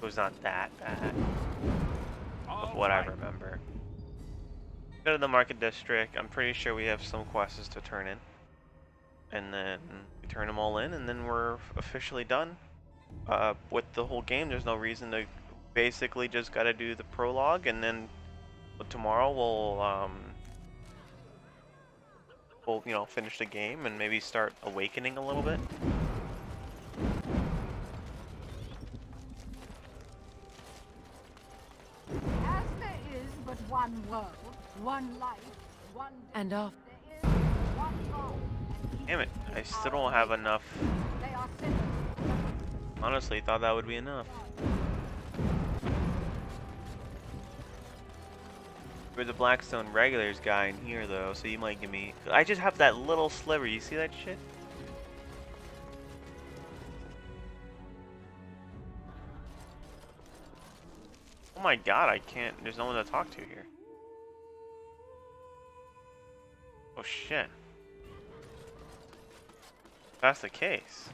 was not that bad, of what I remember. Go to the market district. I'm pretty sure we have some quests to turn in, and then we turn them all in, and then we're officially done with the whole game. There's no reason to. Basically, just gotta do the prologue, and then tomorrow we'll finish the game and maybe start awakening a little bit. As there is but one world, one life, one And off. one God. Damn it, I still don't have enough. They are sinners. Honestly, thought that would be enough. There's a Blackstone Regulars guy in here though, so you might give me. I just have that little sliver. You see that shit? Oh my god, I can't. There's no one to talk to here. Oh shit. That's the case.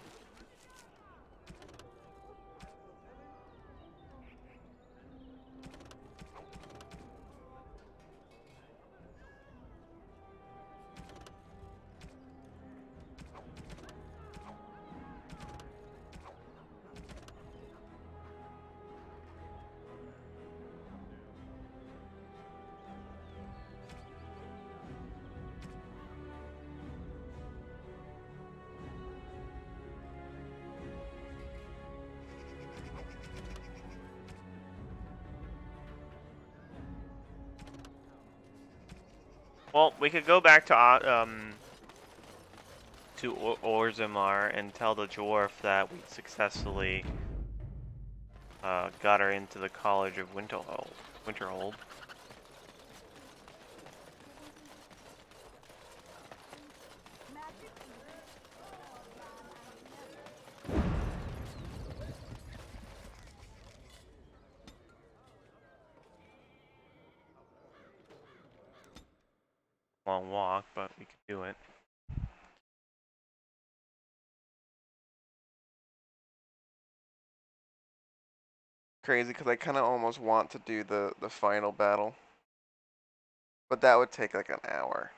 Well, we could go back to Orzammar and tell the dwarf that we successfully got her into the College of Winterhold. Long walk, but we could do it. Crazy, because I kind of almost want to do the final battle. But that would take like an hour.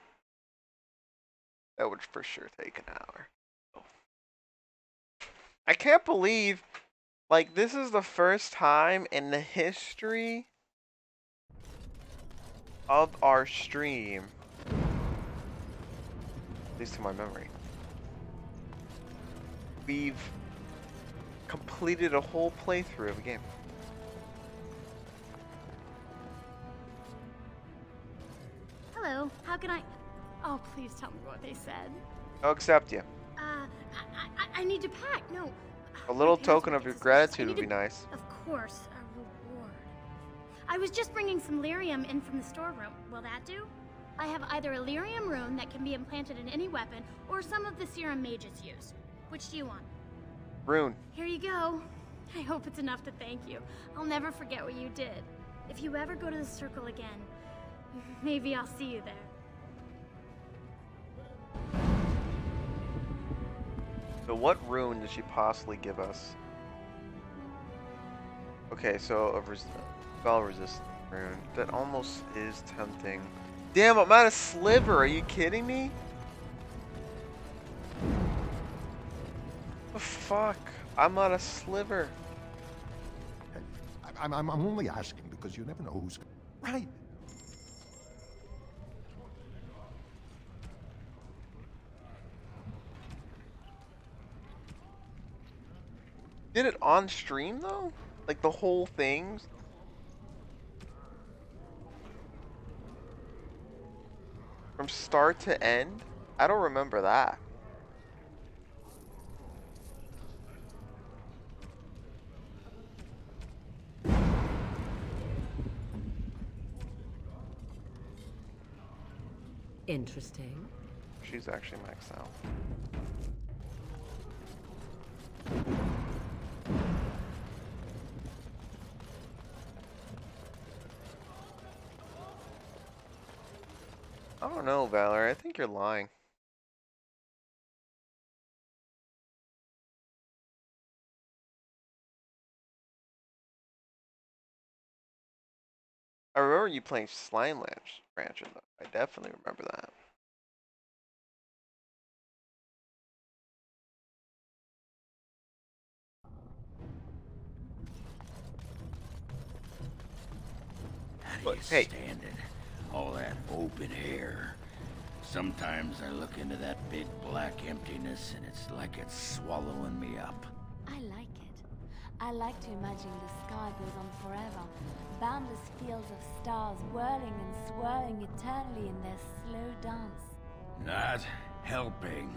That would for sure take an hour. I can't believe, like, this is the first time in the history of our stream, at least to my memory, we've completed a whole playthrough of a game. Hello, how can I... Oh, please tell me what they said. I'll accept you. I need to pack. No. A little token of your gratitude would be nice. Of course, a reward. I was just bringing some lyrium in from the storeroom. Will that do? I have either a lyrium rune that can be implanted in any weapon, or some of the serum mages use. Which do you want? Rune. Here you go. I hope it's enough to thank you. I'll never forget what you did. If you ever go to the circle again, maybe I'll see you there. So what rune did she possibly give us? Okay, so a spell resistant rune. That almost is tempting. Damn, I'm out of sliver. Are you kidding me? The fuck? I'm out of sliver. I'm only asking because you never know who's... Right. Did it on stream though? Like the whole thing? From start to end? I don't remember that. Interesting. She's actually maxed out. I don't know, Valor. I think you're lying. I remember you playing Slime Rancher, though. I definitely remember that. How do you stand it? All that open air. Sometimes I look into that big black emptiness and it's like it's swallowing me up. I like it. I like to imagine the sky goes on forever. Boundless fields of stars whirling and swirling eternally in their slow dance. Not helping.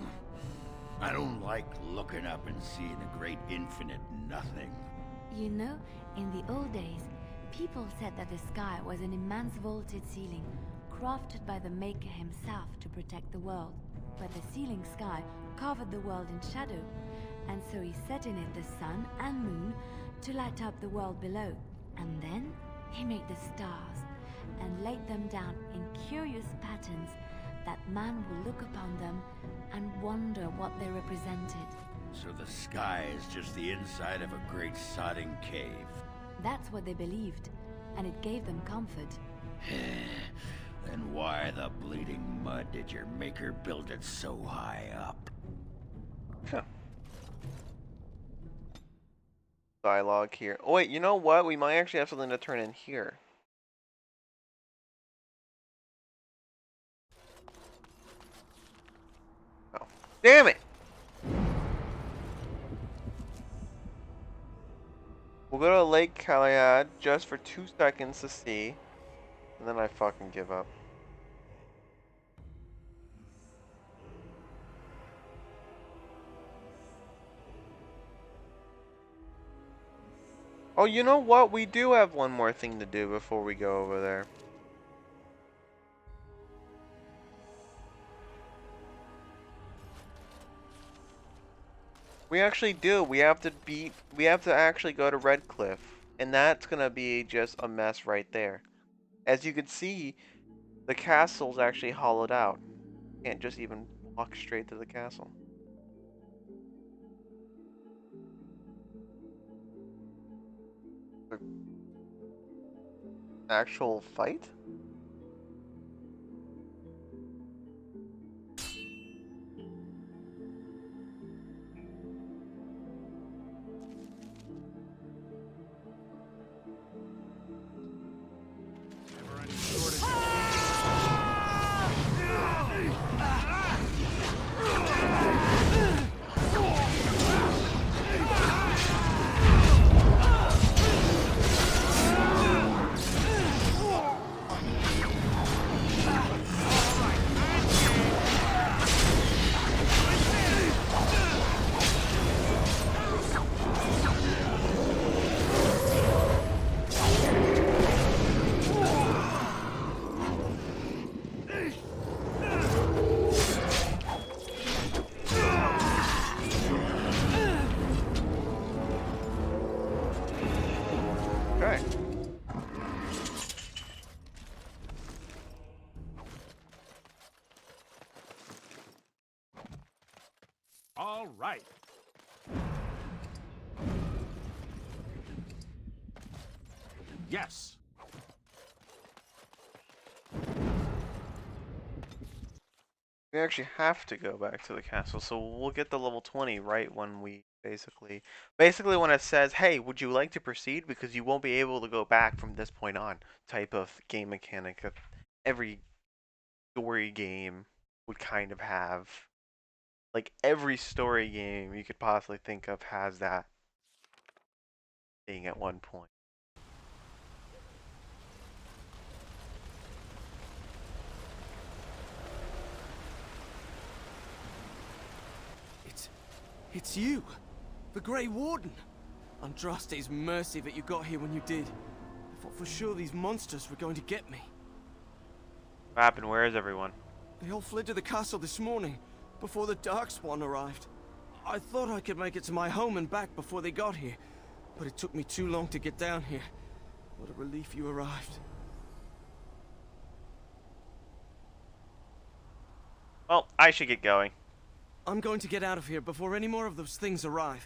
I don't like looking up and seeing a great infinite nothing. You know, in the old days, people said that the sky was an immense vaulted ceiling, crafted by the Maker himself to protect the world. But the ceiling sky covered the world in shadow, and so he set in it the sun and moon to light up the world below. And then he made the stars and laid them down in curious patterns that man will look upon them and wonder what they represented. So the sky is just the inside of a great sodding cave. That's what they believed, and it gave them comfort. Then why the bleeding mud did your maker build it so high up? Huh. Dialogue here. Oh wait, you know what? We might actually have something to turn in here. Oh, damn it! We'll go to Lake Calyad just for 2 seconds to see, and then I fucking give up. Oh, you know what? We do have one more thing to do before we go over there. We actually do. We have to actually go to Red Cliff. And that's gonna be just a mess right there. As you can see, the castle's actually hollowed out. Can't just even walk straight to the castle. The actual fight? All right. Yes. We actually have to go back to the castle, so we'll get the level 20 right when we basically when it says, hey, would you like to proceed, because you won't be able to go back from this point on, type of game mechanic that every story game would kind of have. Like every story game you could possibly think of has that thing at one point. It's you, the Grey Warden. Andraste's mercy that you got here when you did. I thought for sure these monsters were going to get me. What happened? Where is everyone? They all fled to the castle this morning, before the Darkspawn arrived. I thought I could make it to my home and back before they got here, but it took me too long to get down here. What a relief you arrived. Well, I should get going. I'm going to get out of here before any more of those things arrive.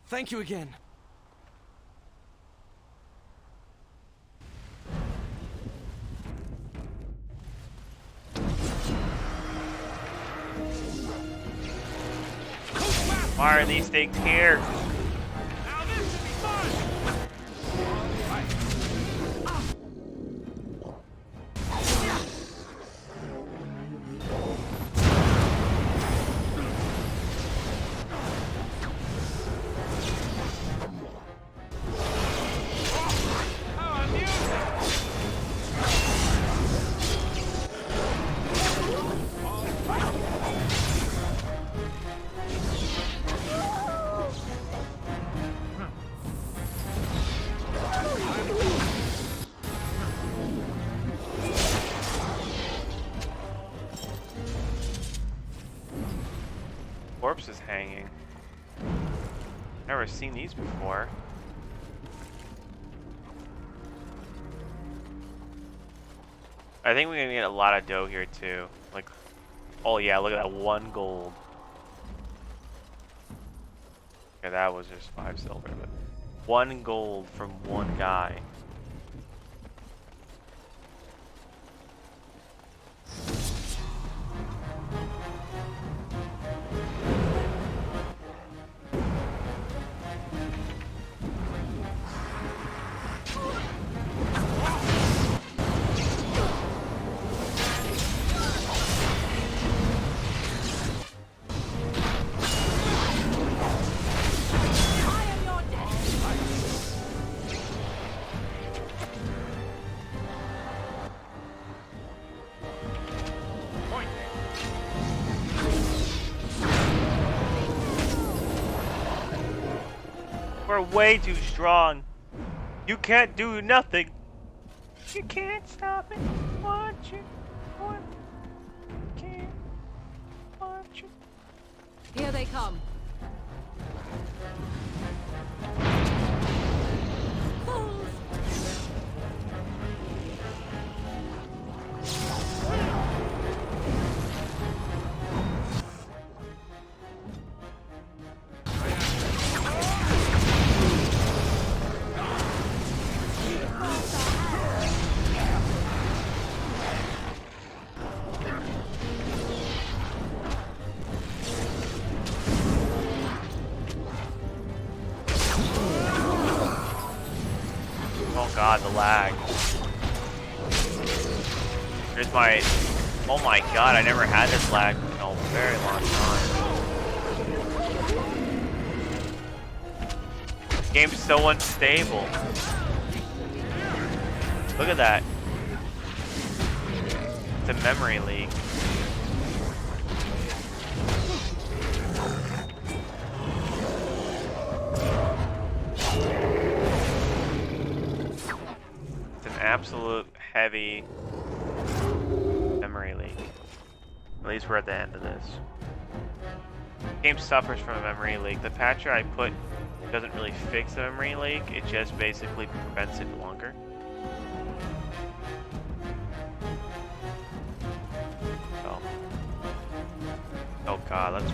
Thank you again. Why are these things here? Corpse is hanging. Never seen these before. I think we're gonna get a lot of dough here too. Like, oh yeah, look at that, 1 gold. Okay, that was just 5 silver, but 1 gold from 1 guy. We're way too strong. You can't do nothing. You can't stop it. Watch it. Can't watch it. Here they come. Fools! Oh god, the lag. Here's my... Oh my god, I never had this lag in a very long time. Game's so unstable. Look at that. It's a memory leak. Absolute heavy memory leak. At least we're at the end of this. Game suffers from a memory leak. The patcher I put doesn't really fix the memory leak, it just basically prevents it longer. Oh god, let's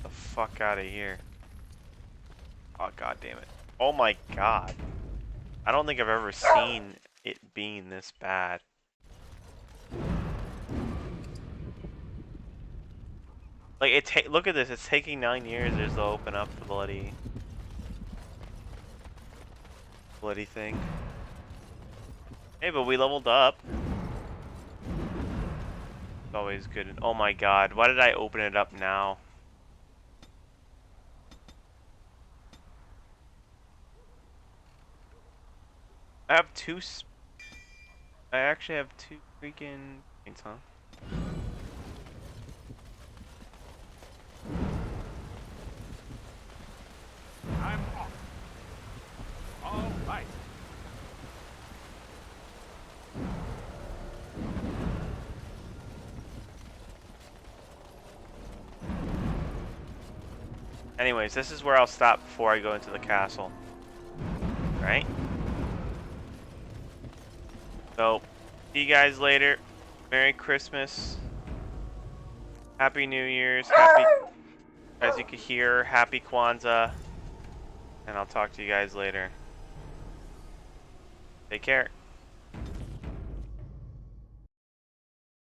the fuck out of here. Oh god damn it. Oh my god. I don't think I've ever seen it being this bad. Like look at this, it's taking 9 years just to open up the bloody thing. Hey, but we leveled up. It's always good. Oh my god, why did I open it up now? I have I actually have 2 freaking things, huh? I'm off. All right. Anyways, this is where I'll stop before I go into the castle. Right? So, see you guys later. Merry Christmas. Happy New Year's. Happy, as you can hear, Happy Kwanzaa. And I'll talk to you guys later. Take care.